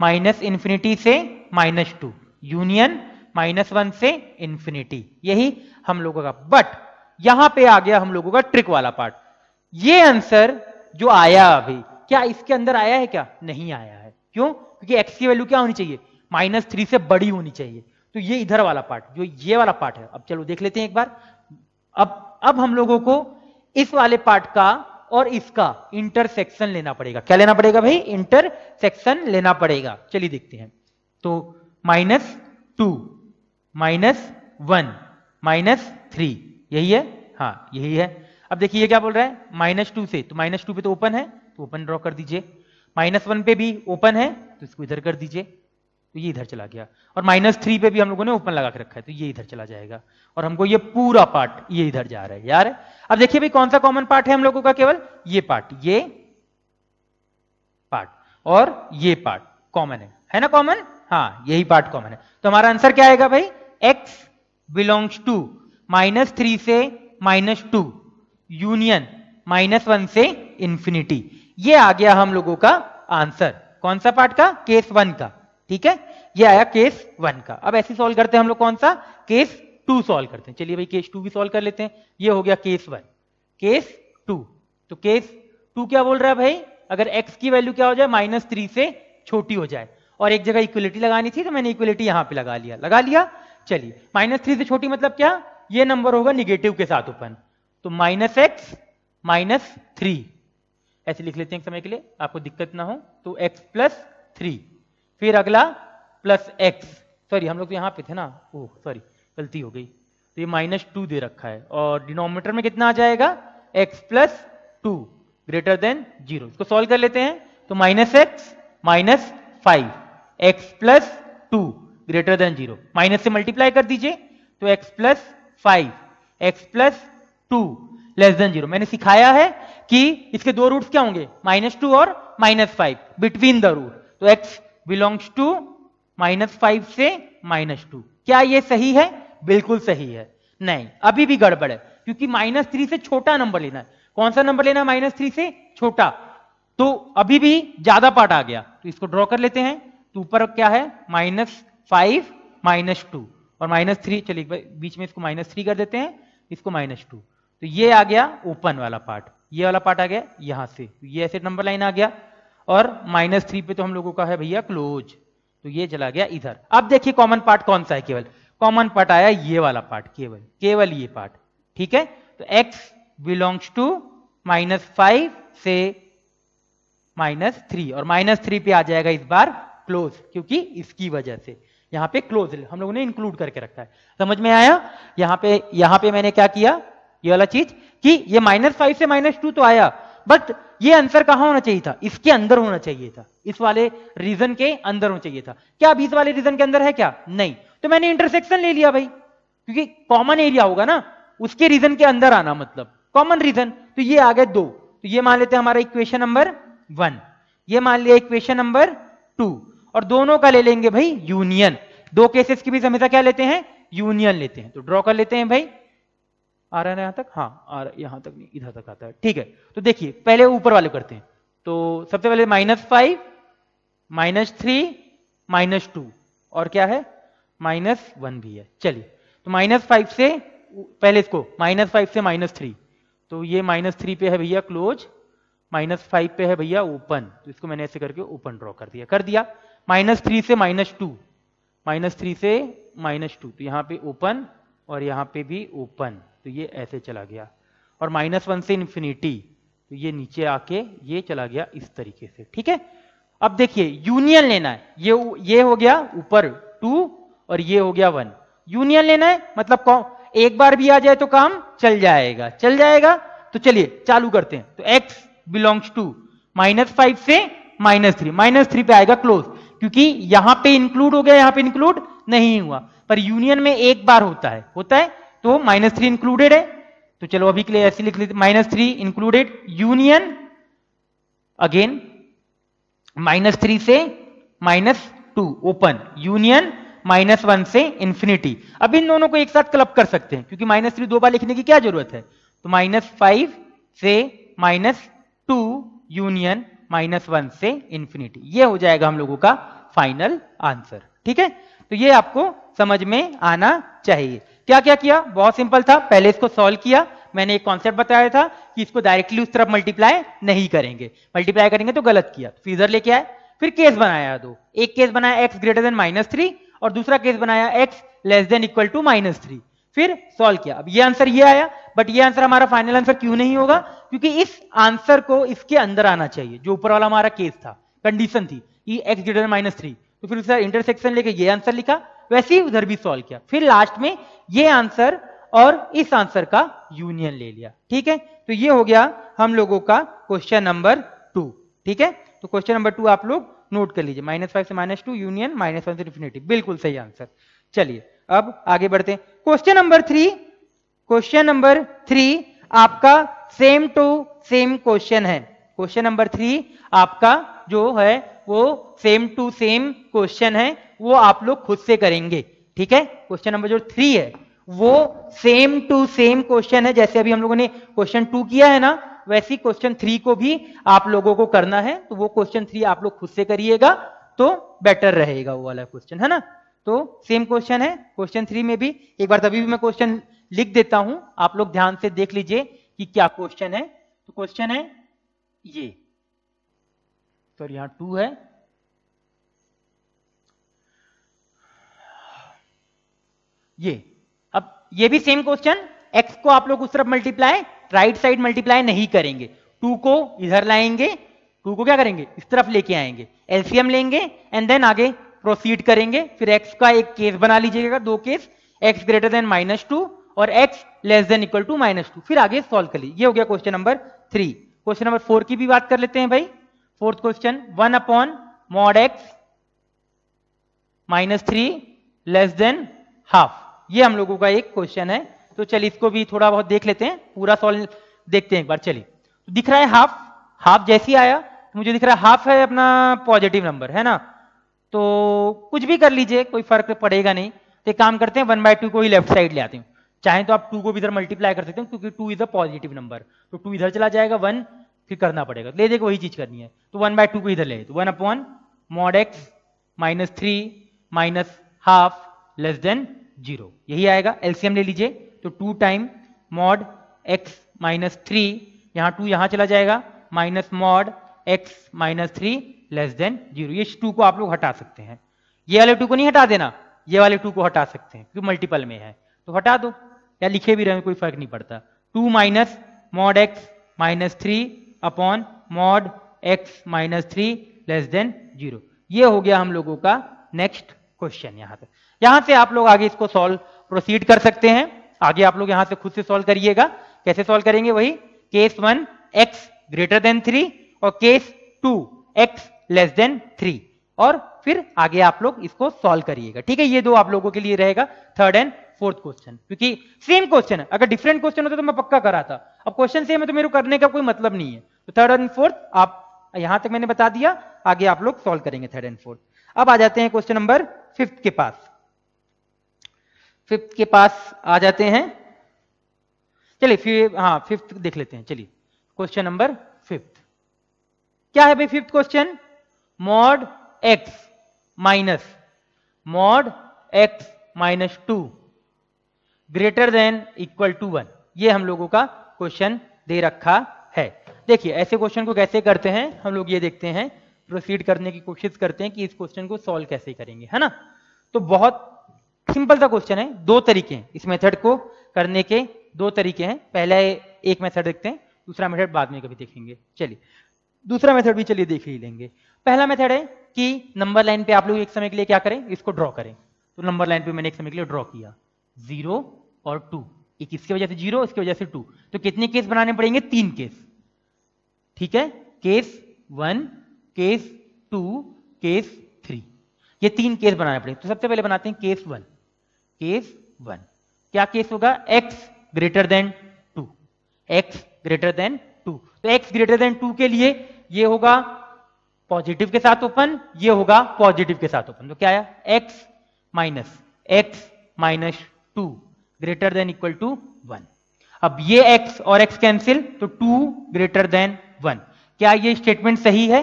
-∞ से -2 यूनियन -1 से ∞, यही हम लोगों का। बट यहां पे आ गया हम लोगों का ट्रिक वाला पार्ट। ये आंसर जो आया अभी, क्या इसके अंदर आया है? क्या नहीं आया है। क्यों? क्योंकि x की वैल्यू क्या होनी चाहिए? -3 से बड़ी होनी चाहिए। तो ये इधर वाला पार्ट, जो ये वाला पार्ट है, अब चलो देख लेते हैं एक बार। अब हम लोगों को इस वाले पार्ट का और इसका इंटरसेक्शन लेना पड़ेगा। क्या लेना पड़ेगा भाई? इंटरसेक्शन लेना पड़ेगा। चलिए देखते हैं। तो -2 -1 -3, यही है। हाँ यही है। अब देखिए ये क्या बोल रहा है? -2 से, तो -2 पे तो ओपन है, तो ओपन ड्रॉ कर दीजिए। -1 पे भी ओपन है, तो इसको इधर कर दीजिए, तो ये इधर चला गया। और -3 पे भी हम लोगों ने ओपन लगा के रखा है, तो ये इधर चला जाएगा। और हमको ये पूरा पार्ट ये इधर जा रहा है यार। अब देखिए भाई कौन सा कॉमन पार्ट है हम लोगों का? केवल ये पार्ट और ये पार्ट कॉमन है ना? कॉमन, हाँ यही पार्ट कॉमन है। तो हमारा आंसर क्या आएगा भाई? x बिलोंग्स टू -3 से -2 यूनियन -1 से ∞, ये आ गया हम लोगों का आंसर। कौन सा पार्ट का? केस 1 का। ठीक है, ये आया केस 1 का। अब ऐसे सॉल्व करते हैं हम लोग, कौन सा? केस 2 सॉल्व करते हैं। चलिए भाई केस 2 भी सॉल्व कर लेते हैं। ये हो गया केस 1, केस 2। तो केस 2 क्या बोल रहा है भाई? अगर x की वैल्यू क्या हो जाए? -3 से छोटी हो जाए, और एक जगह इक्वलिटी लगानी थी तो मैंने इक्वलिटी यहां पे लगा लिया। चलिए -3 से छोटी मतलब क्या? ये नंबर होगा निगेटिव के साथ ओपन, तो -x -3 ऐसे लिख लेते हैं समय के लिए, आपको दिक्कत ना हो। तो x + 3, फिर अगला +x, सॉरी हम लोग तो यहां पे थे ना, ओह सॉरी गलती हो गई। तो ये -2 दे रखा है, और डिनोमिनेटर में कितना आ जाएगा? x + 2 greater than 0। इसको सॉल्व कर लेते हैं। तो -x -5 x + 2 greater than 0, minus से मल्टीप्लाई कर दीजिए, तो x + 5 x + 2 लेस देन 0। मैंने सिखाया है कि इसके दो रूट्स क्या होंगे? -2 और -5 बिटवीन द रूट। तो x बिलोंग्स टू -5 से -2। क्या ये सही है? बिल्कुल सही है। नहीं, अभी भी गड़बड़ है, क्योंकि -3 से छोटा नंबर लेना है। कौन सा नंबर लेना है? -3 से छोटा। तो अभी भी ज्यादा पार्ट आ गया, तो इसको ड्रॉ कर लेते हैं। तो ऊपर क्या है? -5 -2 और -3, चलिए बीच में इसको -3 कर देते हैं, इसको -2। तो ये आ गया ओपन वाला पार्ट, ये वाला पार्ट आ गया यहां से, तो ये ऐसे नंबर लाइन आ गया। और -3 पे तो हम लोगों का है भैया क्लोज, तो ये चला गया इधर। अब देखिए कॉमन पार्ट कौन सा है? केवल कॉमन पार्ट आया ये वाला पार्ट, केवल ये पार्ट। ठीक है, तो x बिलोंग्स टू -5 से -3, और -3 पे आ जाएगा इस बार क्लोज, क्योंकि इसकी वजह से यहाँ पे क्लोज हम लोगों ने इंक्लूड करके रखा है। समझ में आया? यहाँ पे मैंने क्या किया, ये वाला चीज कि ये -5 से -2 तो आया, बट ये आंसर कहां होना चाहिए था? इसके अंदर होना चाहिए था, इस वाले रीजन के अंदर होना चाहिए था। क्या अभी इस वाले रीजन के अंदर है क्या? नहीं, तो मैंने इंटरसेक्शन ले लिया भाई, क्योंकि कॉमन एरिया होगा ना, उसके रीजन के अंदर आना मतलब कॉमन रीजन। तो ये आ गए 2, तो ये मान लेते हैं हमारा इक्वेशन नंबर 1, ये मान लिया इक्वेशन नंबर 2, और दोनों का ले लेंगे भाई यूनियन। दो केसेस के बीच हमेशा क्या लेते हैं? यूनियन लेते हैं। तो ड्रॉ कर लेते हैं भाई, आ रहा है यहां तक? हाँ आ रहा, यहां तक नहीं, इधर तक आता है, ठीक है। तो देखिए पहले ऊपर वाले करते हैं। तो सबसे पहले -5 -3 -2 और क्या है -1 भी है। चलिए तो -5 से पहले इसको -5 से -3, तो ये -3 पे है भैया क्लोज, -5 पे है भैया ओपन, तो इसको मैंने ऐसे करके ओपन ड्रॉ कर दिया। -3 से -2, -3 से -2, तो यहाँ पे ओपन और यहाँ पे भी ओपन, तो ये ऐसे चला गया। और -1 से इन्फिनिटी, तो ये नीचे आके ये चला गया इस तरीके से, ठीक है। अब देखिए यूनियन लेना है, ये हो गया ऊपर 2 और ये हो गया 1, यूनियन लेना है मतलब एक बार भी आ जाए तो काम चल जाएगा, चल जाएगा। तो चलिए चालू करते हैं। तो x बिलोंग्स टू -5 से -3, -3 पे आएगा क्लोज, क्योंकि यहां पे इंक्लूड हो गया, यहां पे इंक्लूड नहीं हुआ, पर यूनियन में एक बार होता है तो -3 इंक्लूडेड है। तो चलो अभी के लिए ऐसे लिख लेते, -3 इंक्लूडेड यूनियन, अगेन -3 से -2 ओपन, यूनियन -1 से इन्फिनिटी। अब इन दोनों को एक साथ क्लब कर सकते हैं, क्योंकि -3 दो बार लिखने की क्या जरूरत है। तो -5 से -2 यूनियन -1 से इन्फिनिटी, ये हो जाएगा हम लोगों का फाइनल आंसर, ठीक है। तो ये आपको समझ में आना चाहिए। क्या क्या किया? बहुत सिंपल था, पहले इसको सॉल्व किया, मैंने एक कॉन्सेप्ट बताया था कि इसको डायरेक्टली उस तरफ मल्टीप्लाई नहीं करेंगे, मल्टीप्लाई करेंगे तो गलत किया, फिर इधर लेके आए, फिर केस बनाया दो, एक केस बनाया x ग्रेटर देन -3 और दूसरा केस बनाया x less than equal to -3, फिर सॉल्व किया। अब ये आंसर ये आया, बट ये आंसर हमारा फाइनल आंसर क्यों नहीं होगा? क्योंकि इस आंसर को इसके अंदर आना चाहिए, जो ऊपर वाला हमारा केस था, कंडीशन थी कि x ग्रेटर देन -3, तो फिर उसका इंटरसेक्शन लेके ये आंसर लिखा, वैसे ही उधर भी सॉल्व किया, फिर लास्ट में ये आंसर और इस आंसर का यूनियन ले लिया, ठीक है। तो ये हो गया हम लोगों का क्वेश्चन नंबर 2, ठीक है। तो क्वेश्चन नंबर 2 आप लोग नोट कर लीजिए, -5 से -2 यूनियन -1 से इन्फिनिटी, बिल्कुल सही आंसर। चलिए अब आगे बढ़ते हैं। क्वेश्चन नंबर 3, क्वेश्चन नंबर 3 आपका सेम टू सेम क्वेश्चन है। क्वेश्चन नंबर 3 आपका जो है वो सेम टू सेम क्वेश्चन है, वो आप लोग खुद से करेंगे, ठीक है। क्वेश्चन नंबर जो 3 है वो सेम टू सेम क्वेश्चन है, जैसे अभी हम लोगों ने क्वेश्चन 2 किया है ना, वैसी क्वेश्चन 3 को भी आप लोगों को करना है। तो वो क्वेश्चन 3 आप लोग खुद से करिएगा तो बेटर रहेगा, वो वाला क्वेश्चन है ना। तो सेम क्वेश्चन है क्वेश्चन 3 में भी। एक बार तभी भी मैं क्वेश्चन लिख देता हूं, आप लोग ध्यान से देख लीजिए कि क्या क्वेश्चन है। तो क्वेश्चन है ये, सॉरी यहां 2 है, ये। अब ये भी सेम क्वेश्चन, x को आप लोग उस तरफ मल्टीप्लाई, राइट साइड मल्टीप्लाई नहीं करेंगे, 2 को इधर लाएंगे, 2 को क्या करेंगे इस तरफ लेके आएंगे, एलसीएम लेंगे एंड देन आगे प्रोसीड करेंगे। फिर x का एक केस बना लीजिएगा, 2 केस, x ग्रेटर देन -2 और x less than equal to -2, फिर आगे सॉल्व कर लीजिए। ये हो गया क्वेश्चन नंबर 3। क्वेश्चन नंबर 4 की भी बात कर लेते हैं भाई। Fourth question, 1/mod x -3 less than half, ये हम लोगों का एक क्वेश्चन है। तो चलिए इसको भी थोड़ा बहुत देख लेते हैं, पूरा सॉल्व देखते हैं एक बार। चलिए तो दिख रहा है हाफ, हाफ जैसी आया तो मुझे दिख रहा है हाफ है अपना पॉजिटिव नंबर, है ना। तो कुछ भी कर लीजिए, कोई फर्क पड़ेगा नहीं। तो एक काम करते हैं 1/2 को ही लेफ्ट साइड ले आते हैं, चाहे तो आप 2 को भी इधर मल्टीप्लाई कर सकते हैं, क्योंकि 2 इज अ पॉजिटिव नंबर, तो 2 इधर चला जाएगा, 1 फिर करना पड़ेगा, ले देखो वही चीज करनी है। तो 1/2 को इधर ले, तो 1/mod x -3 half less than 0, यही आएगा। एलसीएम ले लीजिए, तो 2 टाइम mod x -3, यहाँ 2 यहाँ चला जाएगा, -mod x -3 लेस देन 0। ये 2 को आप लोग हटा सकते हैं, ये वाले 2 को नहीं हटा देना, ये वाले 2 को हटा सकते हैं क्योंकि मल्टीपल में है, तो हटा दो या लिखे भी रहे कोई फर्क नहीं पड़ता। 2 mod x -3 upon mod x -3 less than 0, ये हो गया हम लोगों का नेक्स्ट क्वेश्चन। यहां से आप लोग आगे इसको सॉल्व प्रोसीड कर सकते हैं। आगे आप लोग यहां से खुद से सॉल्व करिएगा। कैसे सॉल्व करेंगे? वही केस 1 x ग्रेटर देन 3 और केस 2 x लेस देन 3, और फिर आगे आप लोग इसको सॉल्व करिएगा। ठीक है, ये दो आप लोगों के लिए रहेगा, थर्ड एंड फोर्थ क्वेश्चन, क्योंकि सेम क्वेश्चन है। अगर डिफरेंट क्वेश्चन होता तो मैं पक्का कराता, अब क्वेश्चन सेम है तो मेरे को करने का कोई मतलब नहीं है। तो थर्ड एंड फोर्थ आप यहां तक मैंने बता दिया, आगे आप लोग सॉल्व करेंगे थर्ड एंड फोर्थ। अब आ जाते हैं क्वेश्चन नंबर फिफ्थ के पास। फिफ्थ के पास आ जाते हैं, चलिए फिर फिफ्थ देख लेते हैं। चलिए क्वेश्चन नंबर फिफ्थ क्या है भाई? Fifth question, mod x minus 2 greater than equal to 1, ये हम लोगों का क्वेश्चन दे रखा है। देखिए ऐसे क्वेश्चन को कैसे करते हैं हम लोग, ये देखते हैं, प्रोसीड करने की कोशिश करते हैं कि इस क्वेश्चन को सॉल्व कैसे करेंगे, है ना। तो बहुत सिंपल सा क्वेश्चन है, दो तरीके हैं इस मेथड को करने के, दो तरीके हैं। पहले एक मेथड देखते हैं, दूसरा मेथड बाद में कभी देखेंगे। चलिए दूसरा मेथड भी चलिए देख ही लेंगे। पहला मेथड है कि नंबर लाइन पे आप लोग एक समय के लिए क्या करें, इसको ड्रॉ करें। तो नंबर लाइन पे मैंने एक समय के लिए ड्रॉ किया 0 और 2, एक इसकी वजह से 0, इसकी वजह से 2, तो कितने केस बनाने पड़ेंगे? 3 केस। ठीक है, केस 1, केस 2, केस 3, ये 3 केस बनाने पड़ेंगे। तो सबसे पहले बनाते हैं केस 1। केस 1 क्या केस होगा? x greater then 2, x greater then 2। तो x ग्रेटर देन 2 के लिए ये होगा पॉजिटिव के साथ ओपन, ये होगा पॉजिटिव के साथ ओपन। तो क्या आया? x minus 2 greater than equal to 1। अब ये x और x कैंसिल, तो 2 ग्रेटर देन 1। क्या ये स्टेटमेंट सही है?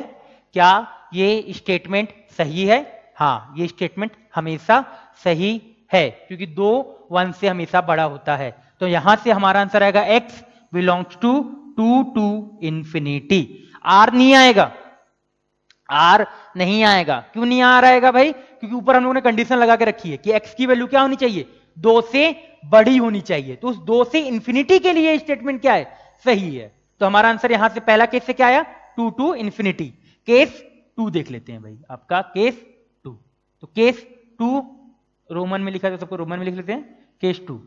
क्या ये स्टेटमेंट सही है? हाँ, ये स्टेटमेंट हमेशा सही है, क्योंकि 2 1 से हमेशा बड़ा होता है। तो यहां से हमारा आंसर आएगा x belongs to 2 to infinity. r नहीं आएगा, r नहीं आएगा। क्यों नहीं आ रहेगा भाई? क्योंकि ऊपर हम लोगों ने कंडीशन लगा के रखी है कि x की वैल्यू क्या होनी चाहिए? 2 से बड़ी होनी चाहिए। तो उस 2 से इंफिनिटी के लिए स्टेटमेंट क्या है? सही है। तो हमारा आंसर यहां से पहला केस से क्या आया? 2 टू इंफिनिटी। केस 2 देख लेते हैं भाई, आपका केस 2। तो केस 2 रोमन में लिखा है, तो सबको रोमन में लिख लेते हैं। केस 2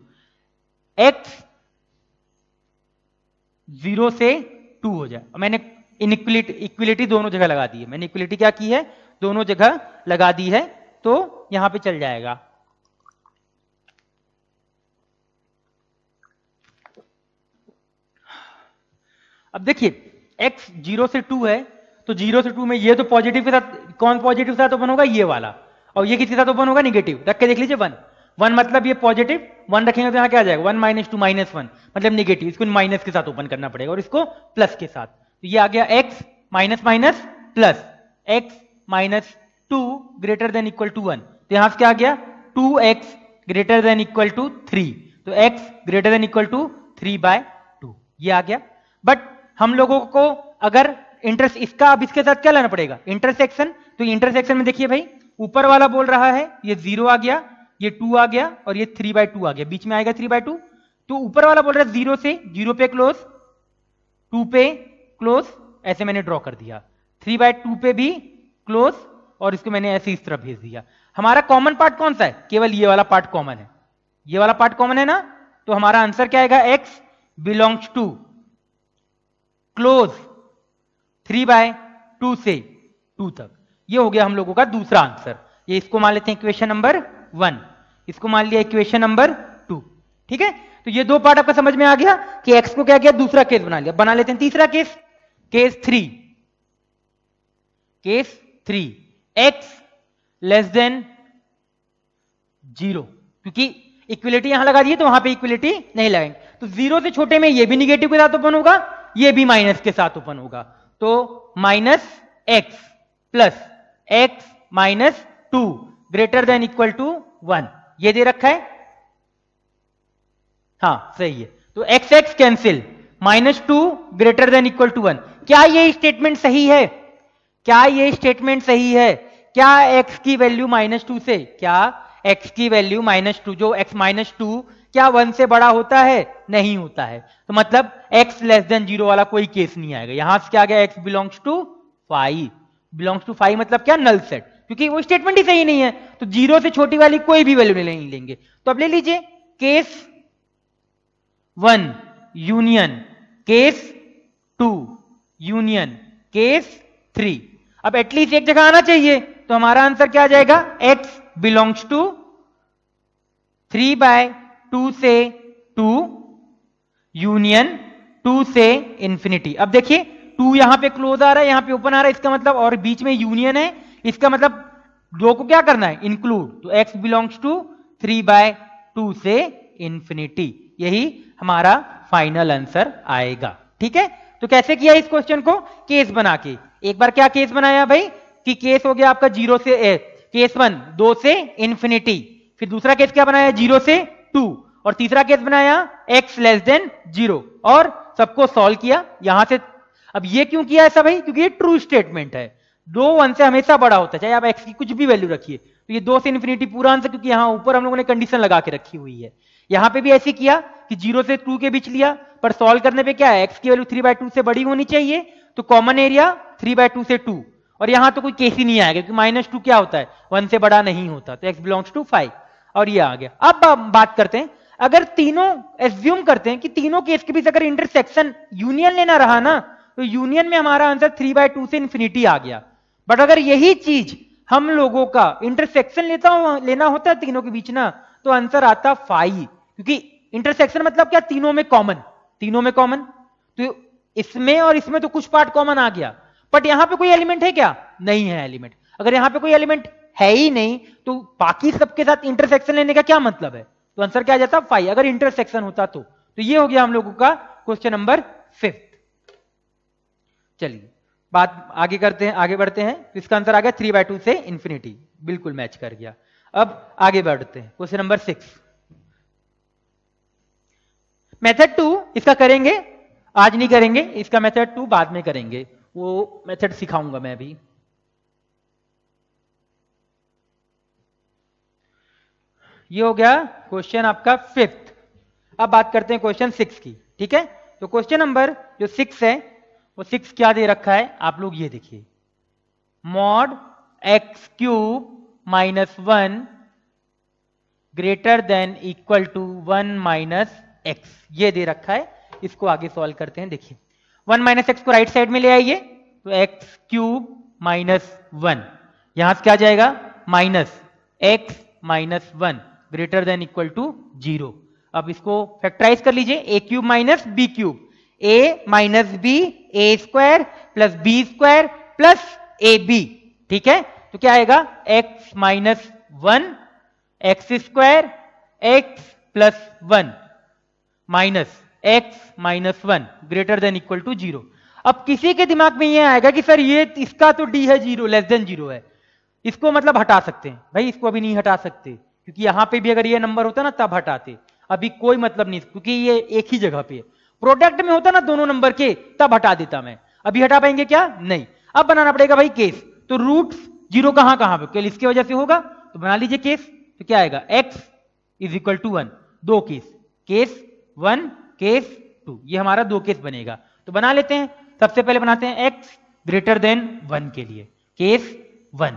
x 0 से 2 हो जाए। मैंने इक्विलिटी दोनों जगह लगा दी है, मैंने इक्विलिटी क्या की है? दोनों जगह लगा दी है, तो यहां पे चल जाएगा। अब देखिए x 0 से 2 है, तो 0 से 2 में ये तो पॉजिटिव के साथ, कौन पॉजिटिव के साथ ओपन होगा? ये वाला। और ये किसके साथ ओपन होगा? निगेटिव। रख के देख लीजिए 1 1 मतलब ये पॉजिटिव, 1 रखेंगे तो यहां क्या आ जाएगा? 1 माइनस 2 माइनस 1 मतलब निगेटिव। इसको माइनस के साथ ओपन करना पड़ेगा और इसको प्लस के साथ। तो ये आ गया x minus minus plus, x minus 2 greater than equal to 1। तो यहां से क्या आ गया? 2x greater than equal to 3। तो x greater than equal to 3/2 ये आ गया। बट हम लोगों को अगर इसका अब इसके साथ क्या लाना पड़ेगा? इंटरसेक्शन। तो इंटरसेक्शन में देखिए भाई, ऊपर वाला बोल रहा है ये 0 आ गया, ये 2 आ गया और ये 3/2 आ गया, बीच में आएगा 3/2। तो ऊपर वाला बोल रहा है 0 से 0 पे क्लोज, 2 पे क्लोज, ऐसे मैंने ड्रॉ कर दिया। 3/2 पे भी क्लोज, और इसको मैंने ऐसे इस तरफ भेज दिया। हमारा कॉमन पार्ट कौन सा है? केवल ये वाला पार्ट कॉमन है, ये वाला पार्ट कॉमन है ना। तो हमारा आंसर क्या आएगा? x बिलोंग्स टू क्लोज 3/2 से 2 तक। ये हो गया हम लोगों का दूसरा आंसर। ये इसको मान लेते हैं इक्वेशन नंबर 1, इसको मान लिया इक्वेशन नंबर 2। ठीक है, तो ये दो पार्ट आपका समझ में आ गया कि x को क्या किया? दूसरा केस बना लिया। बना लेते हैं तीसरा case, case 3। Case 3 x less than 0, क्योंकि इक्विलिटी यहां लगा दी है तो वहां पे इक्विलिटी नहीं लगाएंगे। तो 0 से छोटे में ये भी निगेटिव के साथ ओपन होगा, ये भी माइनस के साथ ओपन होगा। तो minus x plus x minus 2 greater than equal to 1, ये दे रखा है। हाँ सही है। तो x x cancel, -2 greater than equal to 1। क्या ये स्टेटमेंट सही है? क्या ये स्टेटमेंट सही है? क्या x की वैल्यू -2 से, क्या x की वैल्यू -2, जो x -2 क्या 1 से बड़ा होता है? नहीं होता है। तो मतलब x लेस देन 0 वाला कोई केस नहीं आएगा। यहां से क्या आ गया? x belongs to 5, belongs to 5 मतलब क्या, नल सेट, क्योंकि वो स्टेटमेंट ही सही नहीं है, तो 0 से छोटी वाली कोई भी वैल्यू नहीं लेंगे। तो अब ले लीजिए case 1 union, case 2 union, case 3। अब एटलीस्ट एक जगह आना चाहिए, तो हमारा आंसर क्या आ जाएगा, x बिलोंग्स टू 3/2 से 2 यूनियन 2 से इंफिनिटी। अब देखिए 2 यहां पे क्लोज आ रहा है, यहां पे ओपन आ रहा है, इसका मतलब, और बीच में यूनियन है, इसका मतलब 2 को क्या करना है, इंक्लूड। तो x बिलोंग्स टू 3/2 से इंफिनिटी, यही हमारा फाइनल आंसर आएगा। ठीक है, तो कैसे किया इस क्वेश्चन को, केस बना के। एक बार क्या केस बनाया भाई, कि केस हो गया आपका 0 से केस 1 2 से इंफिनिटी, फिर दूसरा केस क्या बनाया 0 से 2, और तीसरा केस बनाया x लेस देन 0, और सबको सॉल्व किया यहां से। अब ये क्यों किया ऐसा भाई, क्योंकि ये ट्रू स्टेटमेंट है, 2 1 से हमेशा बड़ा होता है, चाहे आप x की कुछ भी वैल्यू रखिए। तो ये 2 से इंफिनिटी पूरा आंसर, क्योंकि यहां ऊपर हम लोगों ने कंडीशन लगा के रखी हुई है। यहां पे भी ऐसे किया कि 0 से 2 के बीच लिया, पर सॉल्व करने पे क्या है, x की वैल्यू 3/2 से बड़ी होनी चाहिए, तो कॉमन एरिया 3/2 से 2, और यहां तो कोई केस ही नहीं आएगा, क्योंकि -2 क्या होता है, 1 से बड़ा नहीं होता, तो x बिलोंग्स टू 5, और ये आ गया। अब बात करते हैं, अगर तीनों एज्यूम करते हैं कि तीनों केस के बीच अगर इंटरसेक्शन यूनियन लेना रहा ना, तो यूनियन में हमारा आंसर 3/2 से इंफिनिटी आ गया। बट अगर यही चीज हम लोगों का इंटरसेक्शन लेना होता है तीनों के बीच ना, तो आंसर आता 5, क्योंकि इंटरसेक्शन मतलब क्या, तीनों में कॉमन, तो इसमें और इसमें तो कुछ पार्ट कॉमन आ गया, बट यहां पे कोई एलिमेंट है क्या, नहीं है एलिमेंट। अगर यहां पे कोई एलिमेंट है ही नहीं, तो बाकी सबके साथ इंटरसेक्शन लेने का क्या मतलब है, तो आंसर क्या आ जाता 5, अगर इंटरसेक्शन होता तो ये हो गया हम लोगों का क्वेश्चन नंबर 5। चलिए बात आगे करते हैं, आगे बढ़ते हैं। तो इसका आंसर आ गया 3/2 से इंफिनिटी, बिल्कुल मैच कर गया। अब आगे बढ़ते हैं, क्वेश्चन नंबर 6। मेथड 2 इसका करेंगे, आज नहीं करेंगे, इसका मेथड 2 बाद में करेंगे, वो मेथड सिखाऊंगा मैं अभी। ये हो गया क्वेश्चन आपका 5th। अब बात करते हैं क्वेश्चन 6 की। ठीक है, तो क्वेश्चन नंबर जो 6 है, वो 6 क्या दे रखा है, आप लोग ये देखिए, mod x³ - 1 greater than equal to 1 - x, ये दे रखा है। इसको आगे सॉल्व करते हैं। देखिए 1 - x को राइट साइड में ले आइए, तो x³ - 1, यहां से क्या जाएगा, -x - 1 greater than equal to 0। अब इसको फैक्टराइज कर लीजिए, a³ - b³, a - b a² plus b² plus ab। ठीक है, तो क्या आएगा, x - 1 x² x plus 1 minus x - 1 greater than equal to 0। अब किसी के दिमाग में ये आएगा कि सर ये इसका तो d है 0, लेस देन 0 है, इसको मतलब हटा सकते हैं। भाई इसको अभी नहीं हटा सकते, क्योंकि यहां पे भी अगर ये नंबर होता ना तब हटाते, अभी कोई मतलब नहीं, क्योंकि ये एक ही जगह पे है। प्रोडक्ट में होता ना दोनों नंबर के, तब हटा देता मैं, अभी हटा पाएंगे क्या, नहीं। अब बनाना पड़ेगा भाई केस, तो रूट 0 कहां कहां पे, केवल इसकी वजह से होगा, तो बना लीजिए केस। तो क्या आएगा, x = 1, दो केस 1 केस 2, ये हमारा 2 केस बनेगा। तो बना लेते हैं, सबसे पहले बनाते हैं x ग्रेटर देन 1 के लिए, केस 1।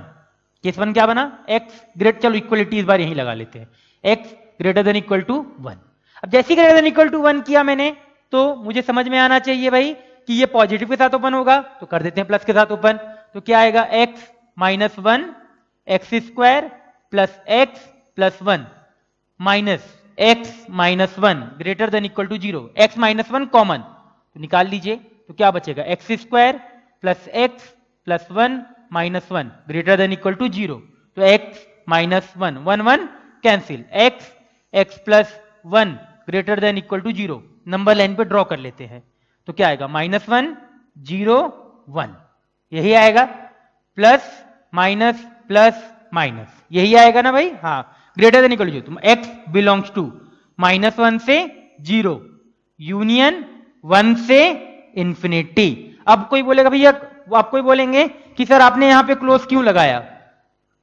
केस 1 क्या बना, x ग्रेट, चलो इक्वलिटी इस बार यहीं लगा लेते हैं, x greater than equal to 1। अब जैसे ग्रेटर देन इक्वल टू 1 किया मैंने, तो मुझे समझ में आना चाहिए भाई कि ये पॉजिटिव के साथ ओपन होगा, तो कर देते हैं प्लस के साथ ओपन। तो क्या आएगा, x - 1 x² plus x plus 1 minus x - 1 greater than equal to 0, x - 1 common, तो निकाल लीजिए। तो क्या बचेगा, x² plus x plus 1 minus 1 greater than equal to 0। तो x - 1 1 1 cancel, x plus 1 greater than equal to 0, number line पे ड्रॉ कर लेते हैं। तो क्या आएगा, -1 0 1, यही आएगा, प्लस माइनस प्लस माइनस, यही आएगा ना भाई, हाँ, greater than equal to 0। x belongs to -1 से 0 यूनियन 1 से इंफिनिटी। अब कोई बोलेगा भैया, आप कोई बोलेंगे कि सर आपने यहां पे क्लोज क्यों लगाया,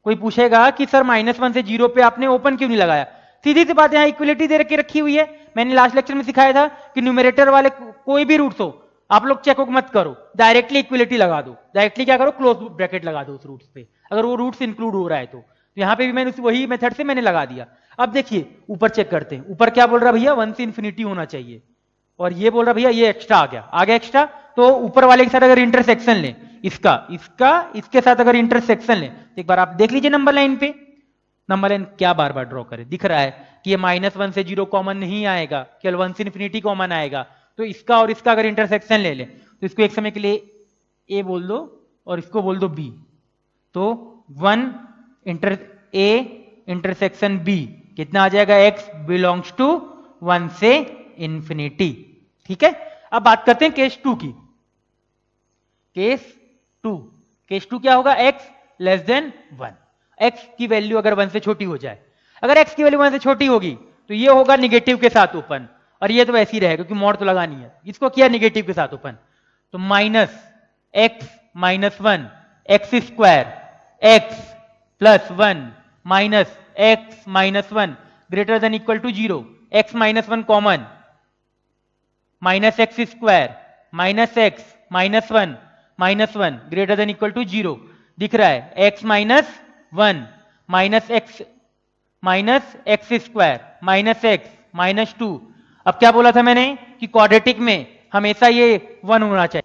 कोई पूछेगा कि सर -1 से 0 पे आपने ओपन क्यों नहीं लगाया। सीधी सी बात, यहां इक्वलिटी दे के रखी हुई है। मैंने लास्ट लेक्चर में सिखाया था कि न्यूमरेटर वाले कोई भी रूट्स हो, आप लोग चेक मत करो, डायरेक्टली इक्वलिटी लगा दो, डायरेक्टली क्या करो, क्लोज ब्रैकेट लगा दो उस रूट्स पे, अगर वो रूट्स इंक्लूड हो रहा है तो यहाँ पे भी मैंने वही मेथड से मैंने लगा दिया। अब देखिए ऊपर चेक करते हैं, ऊपर क्या बोल रहा है भैया, 1 से इन्फिनिटी होना चाहिए, और ये बोल रहा भैया ये एक्स्ट्रा आ गया एक्स्ट्रा। तो ऊपर वाले के साथ अगर इंटरसेक्शन लें, इसके साथ अगर इंटरसेक्शन लें, तो एक बार आप देख लीजिए नंबर लाइन पे, नंबर लाइन क्या बार बार ड्रॉ करें, दिख रहा है कि ये -1 से 0 कॉमन नहीं आएगा, केवल 1 से इन्फिनिटी कॉमन आएगा। तो इसका और इसका अगर इंटरसेक्शन ले लें, तो इसको एक समय के लिए ए बोल दो और इसको बोल दो बी, तो 1 ए इंटरसेक्शन बी कितना आ जाएगा, x बिलोंग्स टू 1 से इंफिनिटी। ठीक है, अब बात करते हैं केस 2 की। केस टू क्या होगा, x लेस देन 1, x की वैल्यू अगर 1 से छोटी हो जाए, अगर x की वैल्यू 1 से छोटी होगी तो ये होगा निगेटिव के साथ ओपन, और ये तो वैसे ही रहेगा क्योंकि मोड तो लगानी है, इसको किया निगेटिव के साथ ओपन, तो -x -1 x square x plus 1 minus x -1 greater than equal to 0, x -1 common, -x square -x -1 greater than equal to 0 दिख रहा है, x -1 -x स्क्वायर -x -2। अब क्या बोला था मैंने कि क्वाड्रेटिक में हमेशा ये 1 होना चाहिए।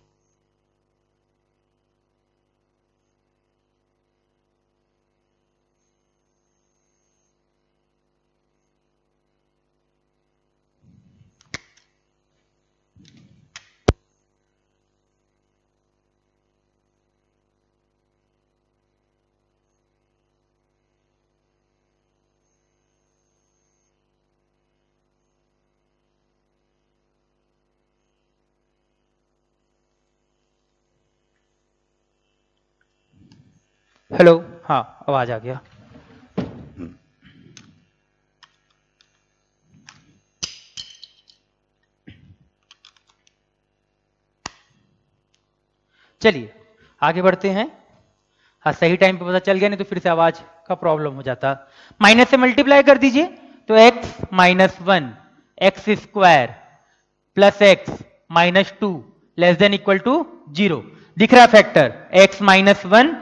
हेलो, हाँ आवाज आ गया। चलिए आगे बढ़ते हैं। हाँ सही टाइम पे पता चल गया, नहीं तो फिर से आवाज का प्रॉब्लम हो जाता। माइनस से मल्टीप्लाई कर दीजिए, तो x -1 x square plus x -2 less than equal to 0 दिख रहा factor, x -1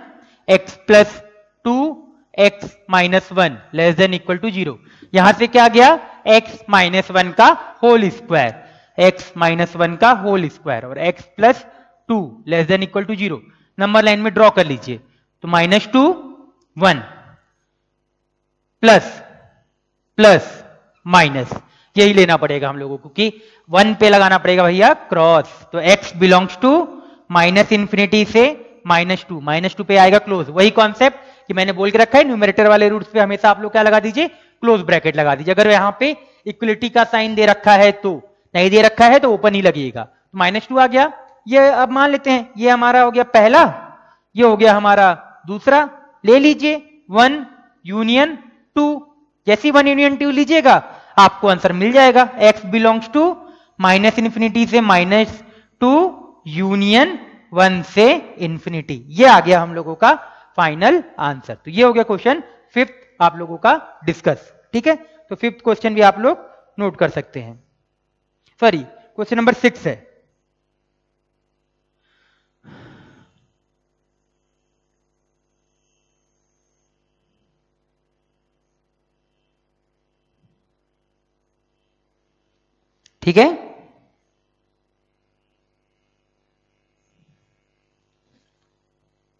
x plus 2 x -1 less than equal to 0। यहां से क्या गया, x -1 का होल स्क्वायर, x -1 का होल स्क्वायर और x plus 2 less than equal to 0 number line में ड्रॉ कर लीजिए। तो -2 1 प्लस प्लस माइनस, यही लेना पड़ेगा हम लोगों को कि 1 पे लगाना पड़ेगा भैया क्रॉस, तो x belongs to minus infinity से -2 पे आएगा क्लोज। वही कॉन्सेप्ट कि मैंने बोल के रखा है, न्यूमरेटर वाले रूट्स पे हमेशा आप लोग क्या लगा दीजिए, क्लोज ब्रैकेट लगा दीजिए। अगर यहाँ पे इक्वलिटी का साइन दे रखा है तो, नहीं दे रखा है तो ओपन ही लगेगा। तो -2 आ गया, ये अब मान लेते हैं ये हमारा हो गया पहला, ये हो गया हमारा दूसरा, ले लीजिए 1 यूनियन 2, जैसी 1 यूनियन 2 लीजिएगा आपको आंसर मिल जाएगा, x belongs to minus infinity से -2 यूनियन 1 से इंफिनिटी। ये आ गया हम लोगों का फाइनल आंसर। तो ये हो गया क्वेश्चन 5th आप लोगों का डिस्कस। ठीक है, तो 5th क्वेश्चन भी आप लोग नोट कर सकते हैं। सॉरी, क्वेश्चन नंबर 6 है। ठीक है,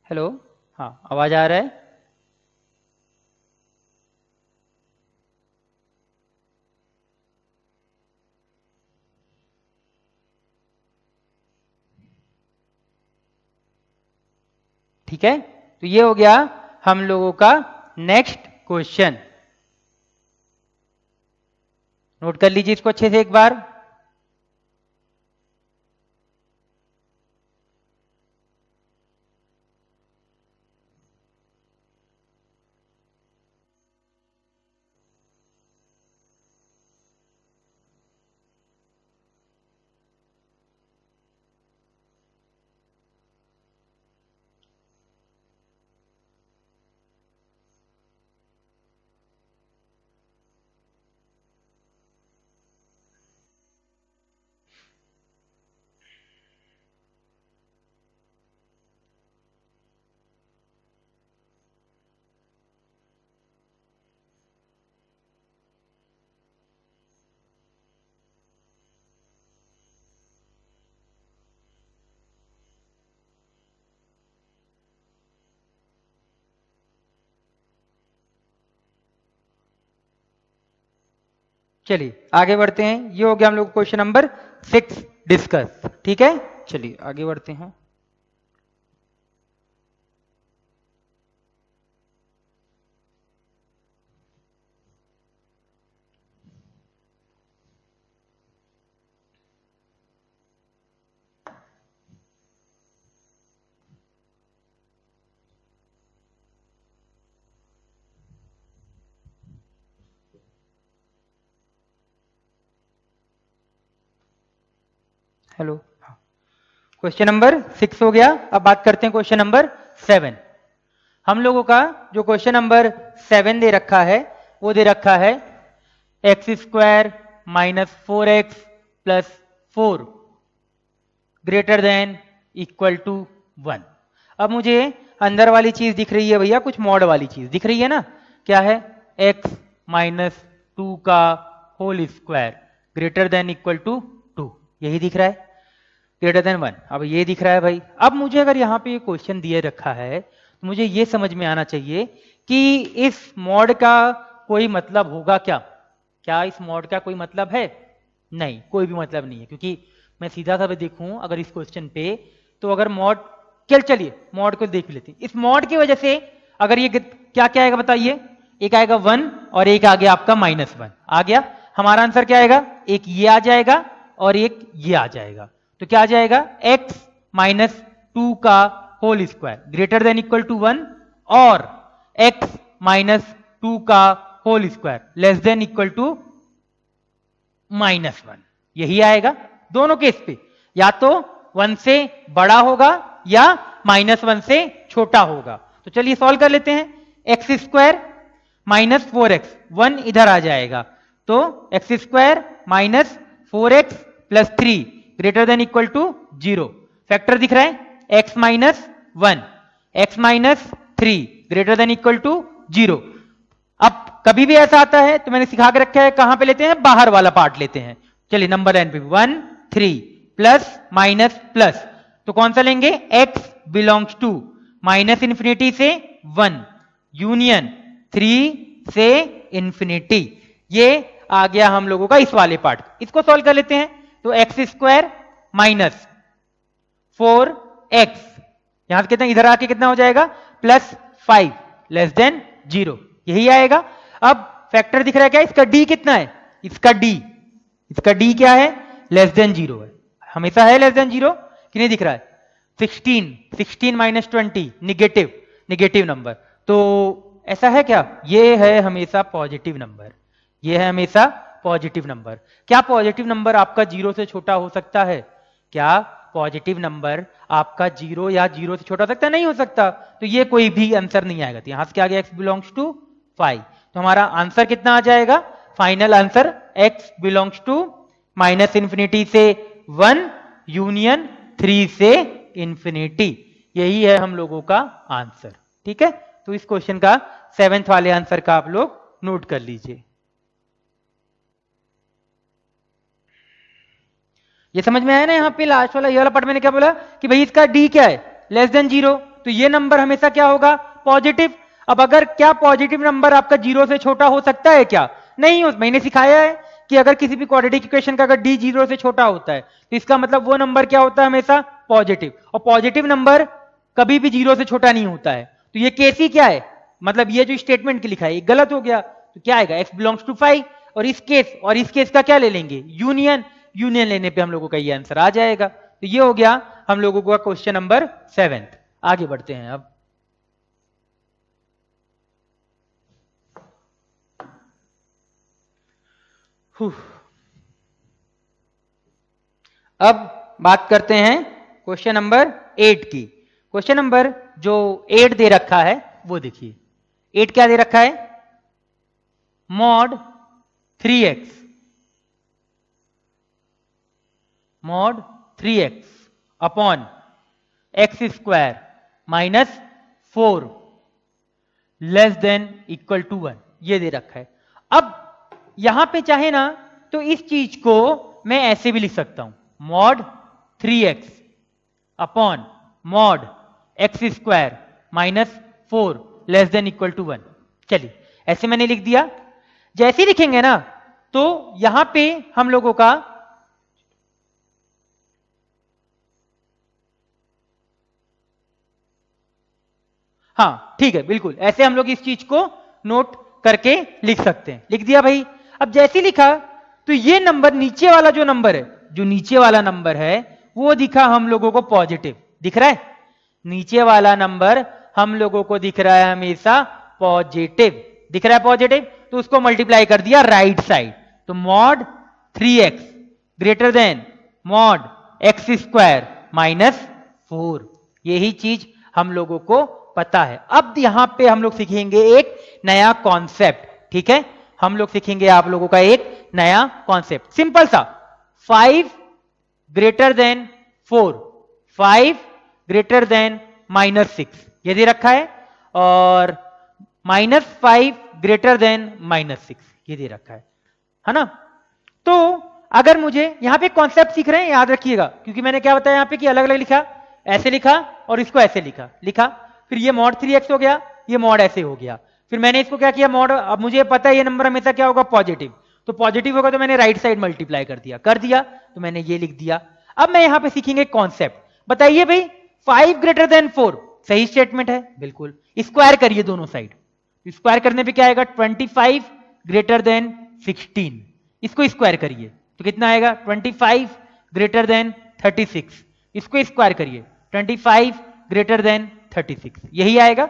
हेलो, हाँ आवाज आ रहा है? ठीक है, तो ये हो गया हम लोगों का नेक्स्ट क्वेश्चन। नोट कर लीजिए इसको अच्छे से एक बार। चलिए आगे बढ़ते हैं। ये हो गया हम लोग क्वेश्चन नंबर 6 डिस्कस। ठीक है, चलिए आगे बढ़ते हैं। हेलो, क्वेश्चन नंबर 6 हो गया। अब बात करते हैं क्वेश्चन नंबर 7। हम लोगों का जो क्वेश्चन नंबर 7 दे रखा है वो दे रखा है x² minus 4x plus 4 greater than equal to 1। अब मुझे अंदर वाली चीज दिख रही है भैया, कुछ मॉड वाली चीज दिख रही है ना, क्या है, x माइनस 2 का whole square greater than equal to 2, यही दिख रहा है, ग्रेटर देन 1। अब ये दिख रहा है भाई। अब मुझे अगर यहाँ पे ये क्वेश्चन दिए रखा है तो मुझे ये समझ में आना चाहिए कि इस मॉड का कोई मतलब होगा क्या। क्या इस मॉड का कोई मतलब है? नहीं, कोई भी मतलब नहीं है, क्योंकि मैं सीधा सा भी देखूं अगर इस क्वेश्चन पे, तो अगर मॉड, चलिए मॉड को देख लेते हैं। इस मॉड की वजह से अगर ये क्या क्या आएगा बताइए, एक आएगा 1 और एक आ गया आपका -1 आ गया। हमारा आंसर क्या आएगा, एक ये आ जाएगा और एक ये आ जाएगा। तो क्या आ जाएगा, x माइनस 2 का whole square greater than equal to 1 और x माइनस 2 का whole square less than equal to -1, यही आएगा दोनों केस पे। या तो 1 से बड़ा होगा या -1 से छोटा होगा। तो चलिए सॉल्व कर लेते हैं। x² माइनस 4x, 1 इधर आ जाएगा, तो x² minus 4x plus 3 greater than equal to 0। Factor दिख रहा है, x minus 1, x minus 3 greater than equal to 0। अब कभी भी ऐसा आता है तो मैंने सिखा के रखा है, कहां पे लेते हैं, बाहर वाला पार्ट लेते हैं। चलिए नंबर एन पे 1 3 प्लस माइनस प्लस, तो कौन सा लेंगे, x belongs to minus infinity से 1 यूनियन 3 से इंफिनिटी। ये आ गया हम लोगों का इस वाले पार्ट। इसको सॉल्व कर लेते हैं। तो x² माइनस 4x, यहां से कितना, इधर आके कितना हो जाएगा, प्लस 5 लेस देन 0, यही आएगा। अब फैक्टर दिख रहा है क्या, इसका d कितना है, इसका d क्या है, लेस देन 0 है, हमेशा है लेस देन 0 कि नहीं दिख रहा है। 16 माइनस 20 निगेटिव नंबर, तो ऐसा है क्या, ये है हमेशा पॉजिटिव नंबर, ये है हमेशा पॉजिटिव नंबर। क्या पॉजिटिव नंबर आपका 0 से छोटा हो सकता है? क्या पॉजिटिव नंबर आपका 0 या 0 से छोटा हो सकता है? नहीं हो सकता। तो ये कोई भी आंसर नहीं आएगा। तो यहां से क्या आ गया, x बिलोंग्स टू 5। तो हमारा आंसर कितना आ जाएगा, final answer x belongs to minus infinity से 1 यूनियन 3 से इंफिनिटी, यही है हम लोगों का आंसर। ठीक है, तो इस क्वेश्चन का 7th वाले आंसर का आप लोग नोट कर लीजिए। ये समझ में आया ना, यहाँ पे लास्ट वाला ये वाला पार्ट मैंने क्या बोला कि भाई इसका d क्या है, लेस देन 0, तो ये नंबर हमेशा क्या होगा, पॉजिटिव। अब अगर क्या पॉजिटिव नंबर आपका 0 से छोटा हो सकता है क्या? नहीं हो। मैंने सिखाया है कि अगर किसी भी क्वाड्रेटिक इक्वेशन का अगर d 0 से छोटा होता है तो इसका मतलब वो नंबर क्या होता है, हमेशा पॉजिटिव। और पॉजिटिव नंबर कभी भी 0 से छोटा नहीं होता है। तो ये केस ही क्या है, मतलब ये जो स्टेटमेंट की लिखा है ये गलत हो गया। तो क्या आएगा, x बिलोंग्स टू 5, और इस केस का क्या ले लेंगे, यूनियन लेने पे हम लोगों का ये आंसर आ जाएगा। तो ये हो गया हम लोगों का क्वेश्चन नंबर 7। आगे बढ़ते हैं। अब बात करते हैं क्वेश्चन नंबर 8 की। क्वेश्चन नंबर जो 8 दे रखा है वो देखिए, 8 क्या दे रखा है, mod 3x upon x² minus 4 less than equal to 1, ये दे रखा है। अब यहां पे चाहे ना तो इस चीज को मैं ऐसे भी लिख सकता हूं, mod 3x upon mod x² minus 4 less than equal to 1। चलिए ऐसे मैंने लिख दिया। जैसे ही लिखेंगे ना तो यहां पे हम लोगों का हाँ ठीक है, बिल्कुल ऐसे हम लोग इस चीज को नोट करके लिख सकते हैं। लिख दिया भाई। अब जैसे लिखा तो ये नंबर नीचे वाला जो नंबर है, जो नीचे वाला नंबर है वो दिखा हम लोगों को पॉजिटिव। दिख रहा है? नीचे वाला नंबर हम लोगों को दिख रहा है हमेशा पॉजिटिव। दिख रहा है पॉजिटिव, तो उसको मल्टीप्लाई कर दिया राइट साइड। तो mod 3x greater than mod x square minus 4। यही चीज हम लोगों को पता है। अब यहां पे हम लोग सीखेंगे एक नया कॉन्सेप्ट। ठीक है, हम लोग सीखेंगे आप लोगों का एक नया कॉन्सेप्ट, सिंपल सा। 5 ग्रेटर देन 4, 5 ग्रेटर देन -6 ये दे रखा है, और -5 ग्रेटर देन -6 ये दे रखा है ना। तो अगर मुझे यहां पे कॉन्सेप्ट सीख रहे हैं, याद रखिएगा, क्योंकि मैंने क्या बताया यहां पे कि अलग अलग लिखा, ऐसे लिखा और इसको ऐसे लिखा, फिर ये मॉड 3x हो गया, ये मॉड ऐसे हो गया, फिर मैंने इसको क्या किया मॉड। अब मुझे पता है ये नंबर हमेशा क्या होगा पॉजिटिव, तो पॉजिटिव होगा तो मैंने राइट साइड मल्टीप्लाई कर दिया तो मैंने ये लिख दिया। अब मैं यहां पे सीखेंगे कॉन्सेप्ट। बताइए भाई 5 ग्रेटर देन 4 सही स्टेटमेंट है, बिल्कुल। स्क्वायर करिए दोनों साइड, स्क्वायर करने पे क्या आएगा 25 ग्रेटर देन 16, इसको स्क्वायर करिए तो कितना आएगा 25 ग्रेटर देन 36, इसको स्क्वायर करिए 25 ग्रेटर देन 36, यही आएगा।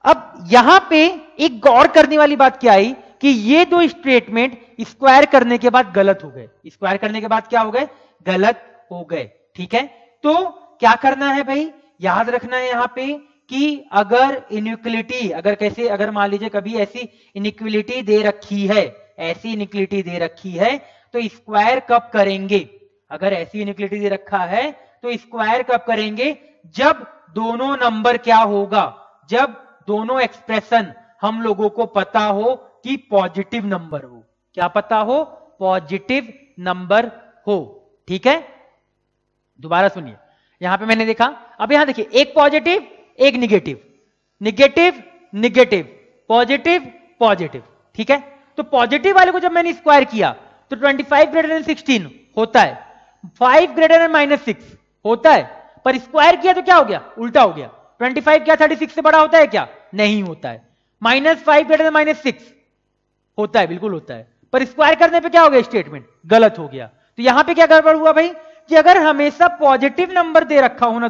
अब यहां पे एक गौर करने वाली बात क्या आई कि ये दो स्टेटमेंट स्क्वायर करने के बाद गलत हो गए। स्क्वायर करने के बाद क्या हो गए? गलत हो गए। ठीक है, तो क्या करना है भाई, याद रखना है यहां पे कि अगर इनइक्वलिटी, अगर मान लीजिए कभी ऐसी इनइक्वलिटी दे रखी है, ऐसी इनइक्वलिटी दे रखी है तो स्क्वायर कब करेंगे? अगर ऐसी इनइक्वलिटी दे रखा है तो स्क्वायर कब करेंगे? जब दोनों नंबर क्या होगा, जब दोनों एक्सप्रेशन हम लोगों को पता हो कि पॉजिटिव नंबर हो। क्या पता हो? पॉजिटिव नंबर हो। ठीक है, दोबारा सुनिए, यहां पे मैंने देखा, अब यहां देखिए एक पॉजिटिव एक negative, negative negative, positive positive. ठीक है, तो पॉजिटिव वाले को जब मैंने स्क्वायर किया तो 25 ग्रेटर देन 16 होता है, 5 ग्रेटर देन -6 होता है, पर स्क्वायर किया तो क्या हो गया? उल्टा हो गया। 25 क्या 36 से बड़ा होता है क्या? नहीं होता है। -5 ग्रेटर देन -6 होता है, बिल्कुल होता है, पर स्क्वायर करने पे क्या हो गया? स्टेटमेंट गलत हो गया। तो यहां पे क्या गड़बड़ हुआ भाई कि अगर हमेशा पॉजिटिव नंबर दे रखा हो ना,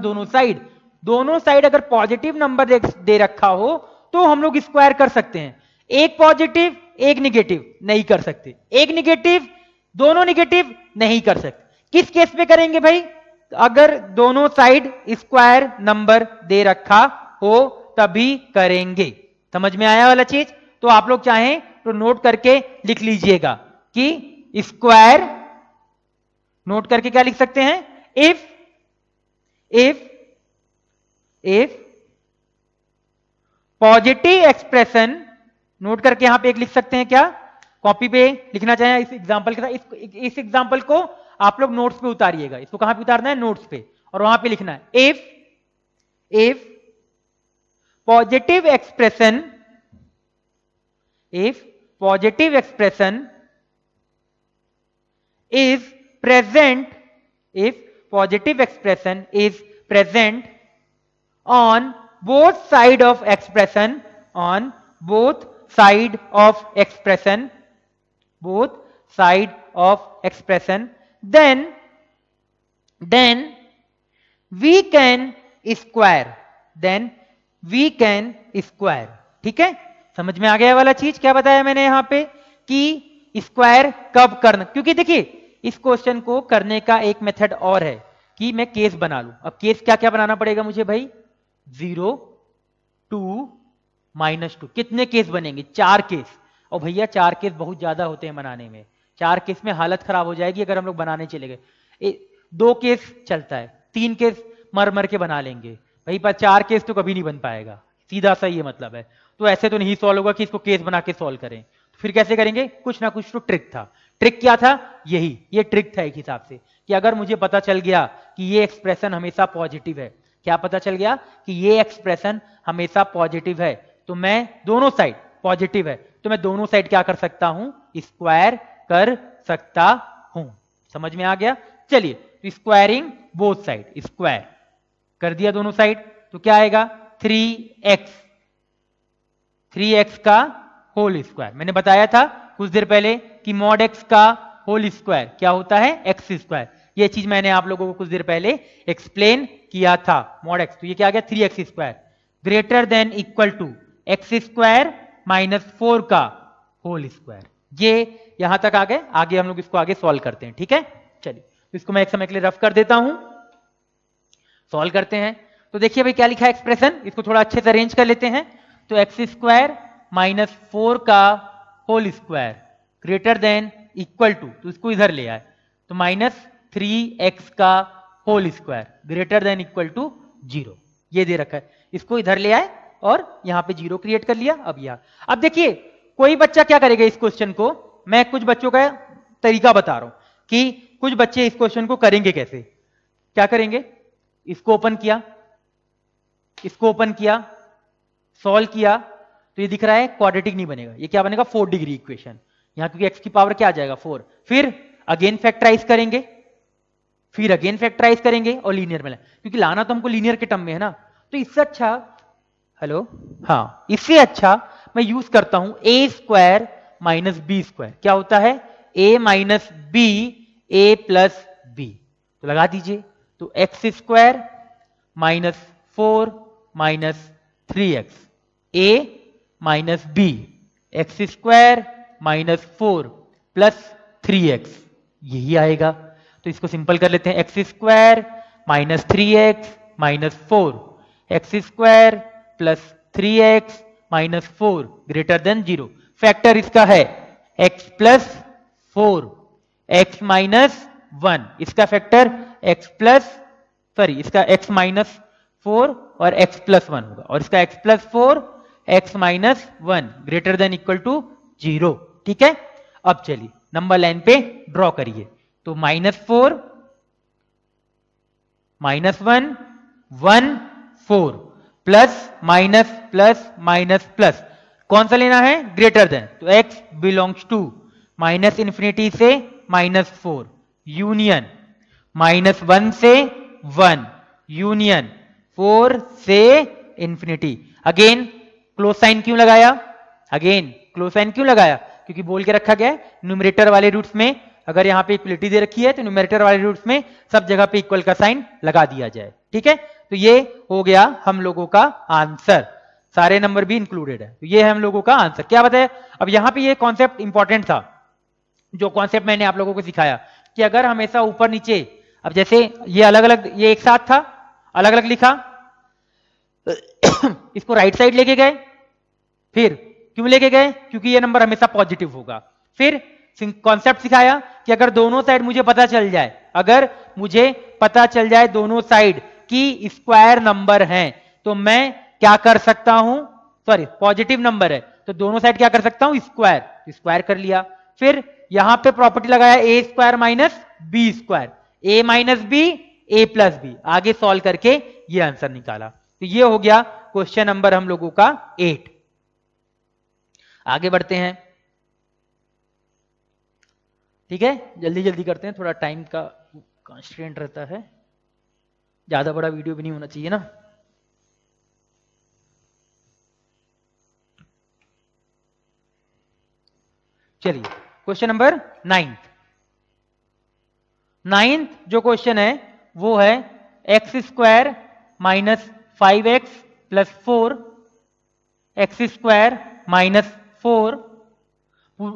दोनों साइड अगर पॉजिटिव नंबर दे रखा हो तो हम लोग स्क्वायर कर सकते हैं। एक पॉजिटिव एक निगेटिव नहीं कर सकते, एक निगेटिव दोनों निगेटिव नहीं कर सकते। किस केस पे करेंगे भाई? अगर दोनों साइड स्क्वायर नंबर दे रखा हो तभी करेंगे। समझ में आया वाला चीज? तो आप लोग चाहें तो नोट करके लिख लीजिएगा कि स्क्वायर, नोट करके क्या लिख सकते हैं? इफ पॉजिटिव एक्सप्रेशन, नोट करके यहां पे एक लिख सकते हैं, क्या कॉपी पे लिखना चाहें इस एग्जांपल के साथ। इस एग्जांपल को आप लोग नोट्स पे उतारिएगा। इसको कहां पे उतारना है? नोट्स पे, और वहां पे लिखना है if positive expression, if positive expression is present, if positive expression is present on both side of expression, on both side of expression, both side of expression, then we can square, then we can square। ठीक है, समझ में आ गया वाला चीज? क्या बताया मैंने यहां पे कि स्क्वायर कब करना, क्योंकि देखिए इस क्वेश्चन को करने का एक मेथड और है कि मैं केस बना लूं। अब केस क्या क्या बनाना पड़ेगा मुझे भाई? 0, 2, -2। कितने केस बनेंगे? 4 केस। और भैया 4 केस बहुत ज्यादा होते हैं बनाने में, 4 केस में हालत खराब हो जाएगी अगर हम लोग बनाने चले गए। 2 केस चलता है, 3 केस मर के बना लेंगे भाई, पर 4 केस तो कभी नहीं बन पाएगा, सीधा सा ये मतलब है। तो ऐसे तो नहीं सॉल्व होगा कि इसको केस बना के सॉल्व करें, फिर कैसे करेंगे? कुछ ना कुछ तो ट्रिक था। ट्रिक क्या था? यही, ये ट्रिक था एक हिसाब से कि अगर मुझे पता चल गया कि ये एक्सप्रेशन हमेशा पॉजिटिव है, क्या पता चल गया कि ये एक्सप्रेशन हमेशा पॉजिटिव है, तो मैं दोनों साइड पॉजिटिव है तो मैं दोनों साइड क्या कर सकता हूं? स्क्वायर कर सकता हूं। समझ में आ गया? चलिए, तो स्क्वायरिंग बोथ साइड, स्क्वायर कर दिया दोनों साइड, तो क्या आएगा 3x का होल स्क्वायर। मैंने बताया था कुछ देर पहले कि मॉड x का होल स्क्वायर क्या होता है, एक्स स्क्वायर। ये चीज मैंने आप लोगों को कुछ देर पहले एक्सप्लेन किया था, मॉड x। तो ये क्या आ गया 3x square greater than equal to x square minus 4 का होल स्क्वायर। ये यहां तक आ गए, आगे हम लोग इसको आगे सॉल्व करते हैं। ठीक है, चलिए तो इसको मैं एक समय के लिए रफ कर देता हूं, सॉल्व करते हैं। तो देखिए भाई क्या लिखा है एक्सप्रेशन, इसको थोड़ा अच्छे से अरेंज कर लेते हैं। तो एक्स स्क्वायर माइनस 4 का whole square greater than equal to, तो इसको इधर ले आए, तो माइनस 3x का whole square greater than equal to 0, ये दे रखा है। इसको इधर ले आए और यहां पे 0 क्रिएट कर लिया। अब देखिए कोई बच्चा क्या करेगा इस क्वेश्चन को, मैं कुछ बच्चों का तरीका बता रहा हूं कि कुछ बच्चे इस क्वेश्चन को करेंगे कैसे। क्या करेंगे, इसको ओपन किया, इसको ओपन किया, सॉल्व किया, तो ये दिख रहा है क्वाड्रेटिक नहीं बनेगा, ये क्या बनेगा 4 डिग्री इक्वेशन। यहां क्योंकि x की पावर क्या आ जाएगा 4, फिर अगेन फैक्टराइज करेंगे, फिर अगेन फैक्टराइज करेंगे और लीनियर में, क्योंकि लाना तो हमको लीनियर के टर्म में है ना। तो इससे अच्छा, हेलो, हाँ, इससे अच्छा मैं यूज करता हूं a square minus b square. क्या होता है a minus b a plus b, तो लगा दीजिए। तो x square minus 4 minus 3x a minus b, x square minus 4 plus 3x, यही आएगा। तो इसको सिंपल कर लेते हैं, x square minus 3x minus 4, x square plus 3x minus 4 greater than 0। Factor इसका है x प्लस 4, x माइनस 1, इसका फैक्टर x प्लस, सॉरी, इसका x माइनस 4 और x प्लस 1 होगा, और इसका x plus 4 x minus 1 greater than equal to 0। ठीक है, अब चलिए नंबर लाइन पे ड्रॉ करिए। तो -4 -1 1 4 plus minus plus minus plus, कौन सा लेना है, ग्रेटर देन। तो x belongs to minus infinity से -4 यूनियन -1 से 1 यूनियन 4 से इंफिनिटी। अगेन क्लोज साइन क्यों लगाया, अगेन क्लोज साइन क्यों लगाया, क्योंकि बोल के रखा गया है न्यूमरेटर वाले रूट्स में अगर यहां पे इक्वलिटी दे रखी है तो न्यूमरेटर वाले रूट्स में सब जगह पे इक्वल का साइन लगा दिया जाए। ठीक है, तो ये हो गया हम लोगों का आंसर, सारे नंबर भी इंक्लूडेड है, तो ये है हम लोगों का आंसर। क्या बताया, अब यहां पे ये कॉन्सेप्ट इंपॉर्टेंट था, जो कॉन्सेप्ट मैंने आप लोगों को सिखाया कि अगर हमेशा ऊपर नीचे, अब जैसे ये अलग अलग, ये एक साथ था, अलग अलग लिखा, इसको राइट साइड लेके गए, फिर क्यों लेके गए, क्योंकि ये नंबर हमेशा पॉजिटिव होगा। फिर कॉन्सेप्ट सिखाया कि अगर दोनों साइड मुझे पता चल जाए, अगर मुझे पता चल जाए दोनों साइड की स्क्वायर नंबर हैं, तो मैं क्या कर सकता हूं, सॉरी पॉजिटिव नंबर है तो दोनों साइड क्या कर सकता हूं, स्क्वायर, स्क्वायर कर लिया। फिर यहां पे प्रॉपर्टी लगाया ए स्क्वायर माइनस बी स्क्वायर, ए माइनस बी ए प्लस बी, आगे सॉल्व करके ये आंसर निकाला। तो ये हो गया क्वेश्चन नंबर हम लोगों का 8। आगे बढ़ते हैं, ठीक है, जल्दी जल्दी करते हैं, थोड़ा टाइम का कंस्ट्रेंट रहता है, ज्यादा बड़ा वीडियो भी नहीं होना चाहिए ना। चलिए क्वेश्चन नंबर 9th जो क्वेश्चन है वो है x square minus 5x plus 4 x square minus 4,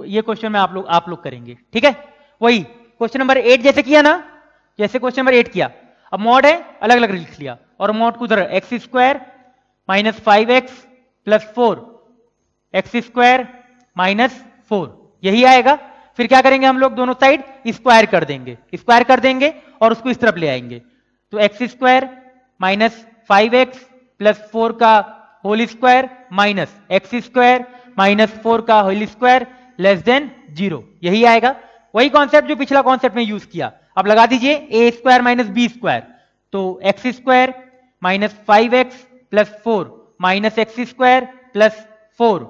ये क्वेश्चन में आप लोग करेंगे। ठीक है, वही क्वेश्चन नंबर 8 जैसे किया ना, जैसे क्वेश्चन नंबर 8 किया, अब मॉड है अलग अलग लिख लिया, और मॉड को उधर x square minus 5x plus 4 x square minus 4, यही आएगा। फिर क्या करेंगे हम लोग, दोनों साइड स्क्वायर कर देंगे, स्क्वायर कर देंगे और उसको इस तरफ ले आएंगे। तो x square minus 5x plus 4 का whole square minus x square minus 4 का होल स्क्वायर लेस देन 0, यही आएगा। वही कॉन्सेप्ट जो पिछला कॉन्सेप्ट में यूज किया। अब लगा दीजिए a square minus b square, तो x square minus 5x plus 4 minus x square plus 4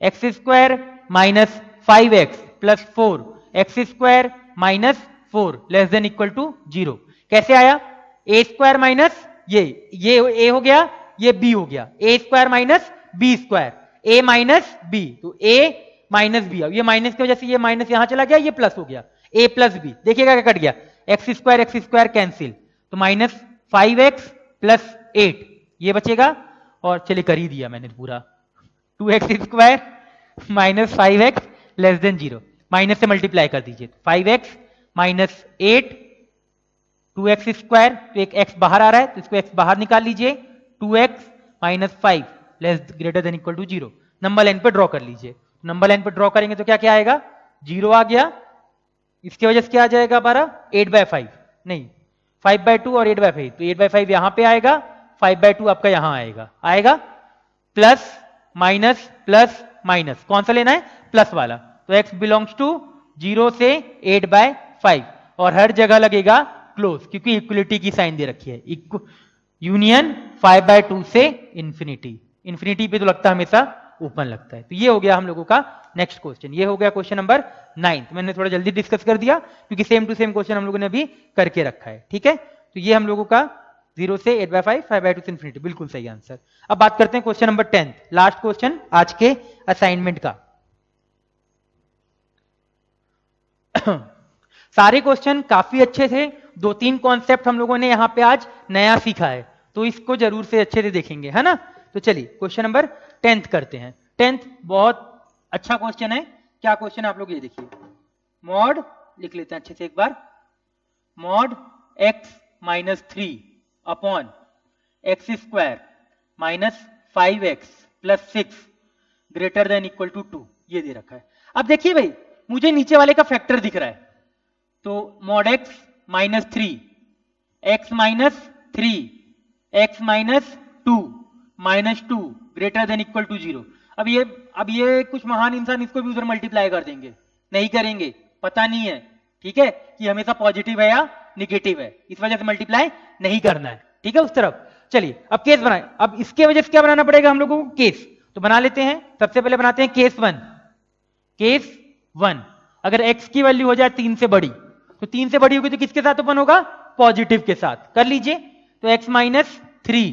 x square minus 5x plus 4 x square minus 4 less than equal to 0। कैसे आया? ए स्क्वायर माइनस ये ए हो गया, ये बी हो गया, ए स्क्वायर माइनस बी स्क्वायर, ए माइनस बी, तो ए माइनस बी। अब ये माइनस की वजह से ये माइनस यहां चला गया, ये प्लस हो गया, ए प्लस बी। देखिएगा क्या कट गया, एक्स स्क्वायर कैंसिल, तो माइनस 5x प्लस 8 ये बचेगा। और चलिए कर ही दिया मैंने पूरा, 2x square minus 5x less than 0, minus से मल्टीप्लाई कर दीजिए, 5x माइनस 8, 2x स्क्वायर, तो एक x बाहर आ रहा है तो इसको x बाहर निकाल लीजिए, 2x minus 5 less greater than equal to 0। Number line पे ड्रॉ कर लीजिए, नंबर लाइन पे ड्रॉ करेंगे तो क्या क्या आएगा, 0 आ गया, इसकी वजह से क्या आ जाएगा हमारा 8/5, नहीं 5/2 और 8/5, तो 8/5 यहां पे आएगा, 5/2 आपका यहां आएगा प्लस माइनस प्लस माइनस, कौन सा लेना है, प्लस वाला, तो x बिलोंग्स टू 0 से 8/5 और हर जगह लगेगा क्लोज, क्योंकि इक्वलिटी की साइन दे रखी है, यूनियन 5/2 से इंफिनिटी, इंफिनिटी पे तो लगता है हमेशा ओपन लगता है। तो ये हो गया हम लोगों का नेक्स्ट क्वेश्चन, ये हो गया क्वेश्चन नंबर 9। मैंने थोड़ा जल्दी डिस्कस कर दिया क्योंकि सेम टू सेम क्वेश्चन हम लोगों ने अभी करके रखा है, ठीक है। तो ये हम लोगों का 0 से 8/5, 5/2 से इंफिनिटी, बिल्कुल सही आंसर। अब बात करते हैं क्वेश्चन नंबर 10, लास्ट क्वेश्चन आज के असाइनमेंट का। सारे क्वेश्चन काफी अच्छे थे, 2-3 कॉन्सेप्ट हम लोगों ने यहां पे आज नया सीखा है, तो इसको जरूर से अच्छे से देखेंगे, है ना। तो चलिए क्वेश्चन नंबर 10 करते हैं। 10 बहुत अच्छा क्वेश्चन है। क्या क्वेश्चन आप लोग ये देखिए, मॉड लिख लेते हैं अच्छे से एक बार, mod x minus 3 upon x square minus 5x plus 6 greater than equal to 2, ये दे रखा है। अब देखिए भाई, मुझे नीचे वाले का फैक्टर दिख रहा है, तो mod x minus 3 x minus 3 x minus 2 minus 2 greater than equal to 0। अब ये कुछ महान इंसान इसको भी उधर मल्टीप्लाई कर देंगे, नहीं करेंगे, पता नहीं है, ठीक है, कि हमेशा पॉजिटिव है या निगेटिव है, इस वजह से मल्टीप्लाई नहीं करना है, ठीक है, उस तरफ। चलिए अब केस बनाए, अब इसके वजह से क्या बनाना पड़ेगा हम लोगों को, केस, तो बना लेते हैं। सबसे पहले बनाते हैं केस 1। केस 1, अगर x की वैल्यू हो जाए 3 से बड़ी, तो 3 से बड़ी होगी तो किसके साथ ओपन होगा, पॉजिटिव के साथ, कर लीजिए। तो x minus 3,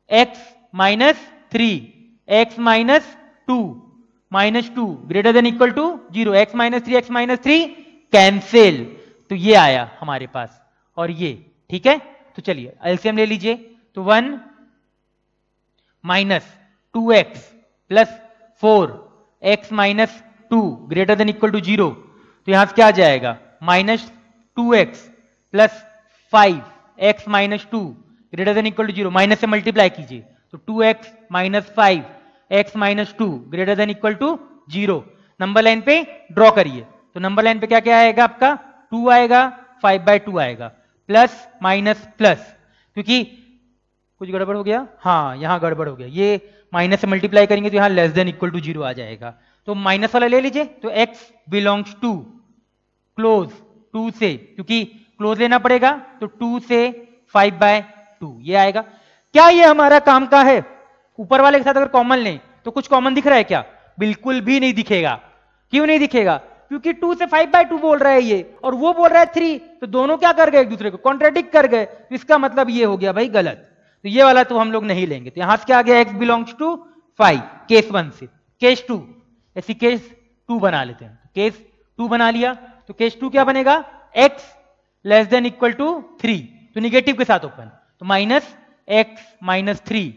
x minus 3, x minus 2 minus 2 greater than equal to 0, x minus 3 x minus 3 cancel, तो ये आया हमारे पास, और ये, ठीक है। तो चलिए एलसीएम ले लीजिए, तो 1 minus 2x plus 4x minus 2 greater than equal to 0, तो यहां से क्या आ जाएगा, minus 2x plus 5x minus 2 greater than equal to 0, minus से मल्टीप्लाई कीजिए, तो 2x minus 5x minus 2 greater than equal to 0। Number line पे ड्रॉ करिए, तो नंबर लाइन पे क्या क्या आएगा आपका, 2 आएगा, 5/2 आएगा, प्लस माइनस प्लस, क्योंकि कुछ गड़बड़ हो गया, हाँ यहां गड़बड़ हो गया, ये माइनस से मल्टीप्लाई करेंगे तो यहां लेस देन इक्वल टू 0 आ जाएगा, तो माइनस वाला ले लीजिए। तो x बिलोंग्स टू क्लोज 2 से, क्योंकि क्लोज लेना पड़ेगा, तो 2 से 5/2 ये आएगा। क्या ये हमारा काम का है, ऊपर वाले के साथ अगर कॉमन लें तो कुछ कॉमन दिख रहा है क्या, बिल्कुल भी नहीं दिखेगा। क्यों नहीं दिखेगा, क्योंकि 2 से 5/2 बोल रहा है ये, और वो बोल रहा है 3, तो दोनों क्या कर गए, एक दूसरे को कॉन्ट्राडिक्ट कर गए, तो इसका मतलब ये हो गया भाई गलत, तो ये वाला तो हम लोग नहीं लेंगे। तो यहां से क्या आ गया, x बिलोंग्स टू 5 केस 1 से। केस 2, ऐसी केस 2 बना लेते हैं, केस 2 बना लिया, तो केस 2 क्या बनेगा, x less than equal to 3, तो निगेटिव के साथ ओपन, तो माइनस x माइनस 3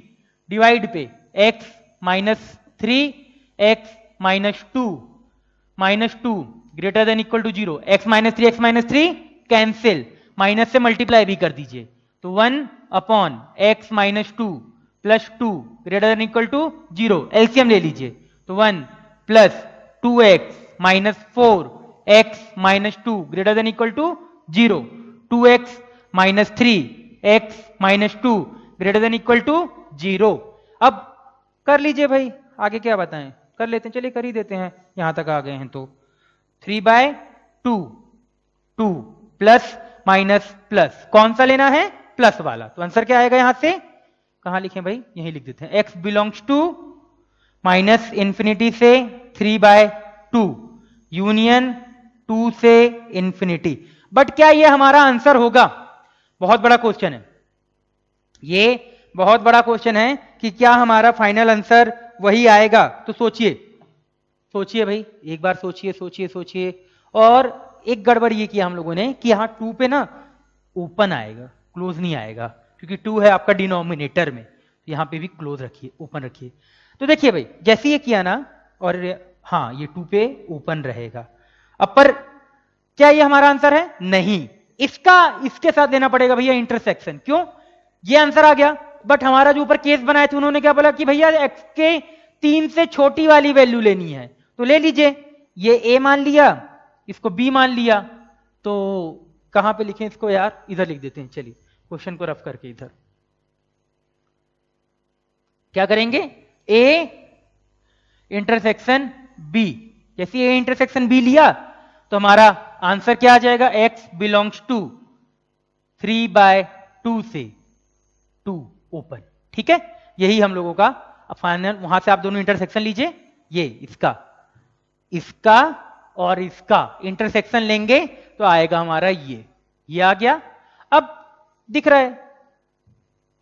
डिवाइड पे x minus 3 x minus 2 greater than equal to 0, x minus 3 cancel, minus से मल्टीप्लाई भी कर दीजिए, तो 1 upon x minus 2 plus 2 greater than equal to 0, LCM ले लीजिए, तो 1 plus 2x minus 4x minus 2 greater than equal to 0, 2x minus 3x minus 2 greater than equal to 0। अब कर लीजिए भाई, आगे क्या बताएं, कर लेते हैं, चलिए कर ही देते हैं, यहां तक आ गए हैं तो 3/2 2 प्लस माइनस प्लस, कौन सा लेना है, प्लस वाला, तो आंसर क्या आएगा, यहां से कहां लिखें भाई, यही लिख देते हैं, x belongs to minus infinity से 3/2 यूनियन 2 से इंफिनिटी। बट क्या ये हमारा आंसर होगा? बहुत बड़ा क्वेश्चन है ये, बहुत बड़ा क्वेश्चन है कि क्या हमारा फाइनल आंसर वही आएगा। तो सोचिए सोचिए भाई, एक बार सोचिए सोचिए सोचिए। और एक गड़बड़ ये किया हम लोगों ने कि यहाँ 2 पे ना ओपन आएगा, क्लोज नहीं आएगा, क्योंकि 2 है आपका डिनोमिनेटर में, यहाँ पे भी क्लोज रखिए, ओपन रखिए। तो देखिए भाई, जैसे ये किया ना, और हाँ ये 2 पे ओपन रहेगा। अब पर क्या ये हमारा आंसर है? नहीं, इसका इसके साथ देना पड़ेगा भैया इंटरसेक्शन। क्यों? ये आंसर आ गया, बट हमारा जो ऊपर केस बनाए थे उन्होंने क्या बोला कि भैया x के 3 से छोटी वाली वैल्यू लेनी है, तो ले लीजिए। ये a मान लिया, इसको b मान लिया, तो कहां पे लिखें इसको यार? इधर लिख देते हैं। चलिए क्वेश्चन को रफ करके इधर क्या करेंगे? a intersection b। जैसे a इंटरसेक्शन b लिया तो हमारा आंसर क्या आ जाएगा? x बिलोंग्स टू 3/2 से 2 ओपन। ठीक है, यही हम लोगों का फाइनल। वहां से आप दोनों इंटरसेक्शन लीजिए, ये इसका और इसका इंटरसेक्शन लेंगे तो आएगा हमारा ये आ गया। अब दिख रहा है,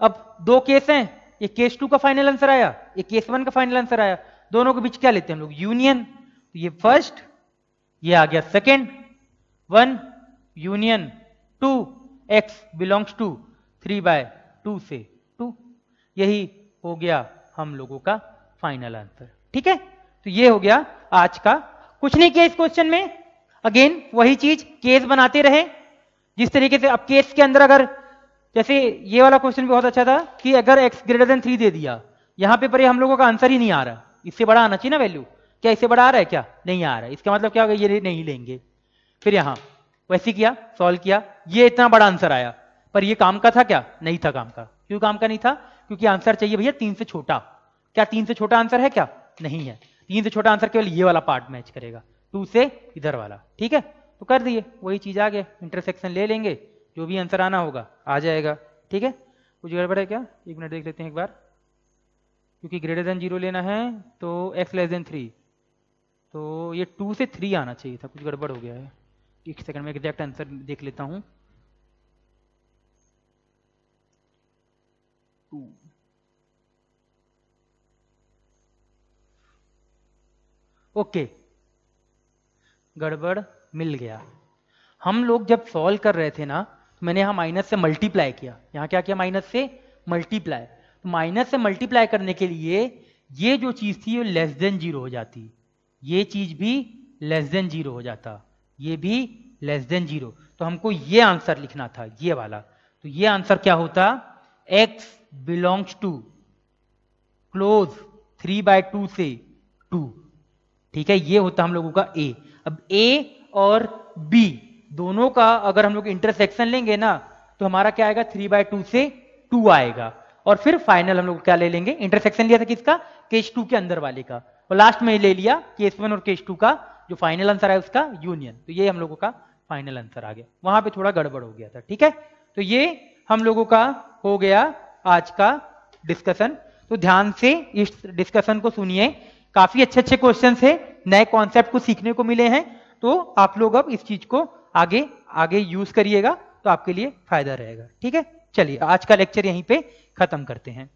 अब 2 केस हैं, ये केस 2 का फाइनल आंसर आया, ये केस 1 का फाइनल आंसर आया। दोनों के बीच क्या लेते हैं हम लोग? यूनियन। तो ये फर्स्ट, ये आ गया second. 1 union 2, x belongs to 3/2 से 2। यही हो गया हम लोगों का फाइनल आंसर। ठीक है, तो ये हो गया आज का। कुछ नहीं किया इस क्वेश्चन में, अगेन वही चीज, केस बनाते रहे जिस तरीके से। अब केस के अंदर अगर, जैसे ये वाला क्वेश्चन भी बहुत अच्छा था कि अगर x ग्रेटर देन 3 दे दिया, यहां पे पर ये हम लोगों का आंसर ही नहीं आ रहा, इससे बड़ा आना चाहिए ना वैल्यू। क्या इससे बड़ा आ रहा है? क्या नहीं आ रहा है। इसका मतलब क्या होगा? ये नहीं लेंगे। फिर यहां वैसे किया, सॉल्व किया, ये इतना बड़ा आंसर आया, पर ये काम का था क्या? नहीं था काम का। क्यों काम का नहीं था? क्योंकि आंसर चाहिए भैया 3 से छोटा। क्या 3 से छोटा आंसर है? क्या नहीं है। 3 से छोटा आंसर केवल ये वाला पार्ट मैच करेगा, 2 से इधर वाला। ठीक है, तो कर दिए, वही चीज आ गया। इंटरसेक्शन ले लेंगे, जो भी आंसर आना होगा आ जाएगा। ठीक है, कुछ गड़बड़ है क्या? एक मिनट देख लेते हैं एक बार। क्योंकि ग्रेटर देन 0 लेना है तो x लेस देन 3, तो ये 2 से 3 आना चाहिए था, कुछ गड़बड़ हो गया है। एक सेकंड में एग्जैक्ट आंसर देख लेता हूं। 2 ओके, गड़बड़ मिल गया। हम लोग जब सॉल्व कर रहे थे ना, तो मैंने यहां माइनस से मल्टीप्लाई किया। यहां क्या किया? माइनस से मल्टीप्लाई। तो माइनस से मल्टीप्लाई करने के लिए ये जो चीज थी वो लेस देन 0 हो जाती, ये चीज भी लेस देन 0 हो जाता, ये भी लेस देन 0। तो हमको ये आंसर लिखना था, ये वाला। तो ये आंसर क्या होता? x बिलोंग्स टू क्लोज 3/2 से 2। ठीक है, ये होता हम लोगों का a। अब a और b दोनों का अगर हम लोग इंटरसेक्शन लेंगे ना, तो हमारा क्या आएगा? 3/2 से 2 आएगा। और फिर फाइनल हम लोग क्या ले लेंगे? इंटरसेक्शन लिया था किसका? केस 2 के अंदर वाले का, और लास्ट में ले लिया केस 1 और केस 2 का जो फाइनल आंसर है उसका यूनियन। तो ये हम लोगों का फाइनल आंसर आ गया। वहां पे थोड़ा गड़बड़ हो गया था। ठीक है, तो ये हम लोगों का हो गया आज का डिस्कशन। तो ध्यान से इस डिस्कशन को सुनिए, काफी अच्छे अच्छे क्वेश्चन है, नए कॉन्सेप्ट को सीखने को मिले हैं। तो आप लोग अब इस चीज को आगे आगे यूज करिएगा, तो आपके लिए फायदा रहेगा। ठीक है, चलिए आज का लेक्चर यहीं पे खत्म करते हैं।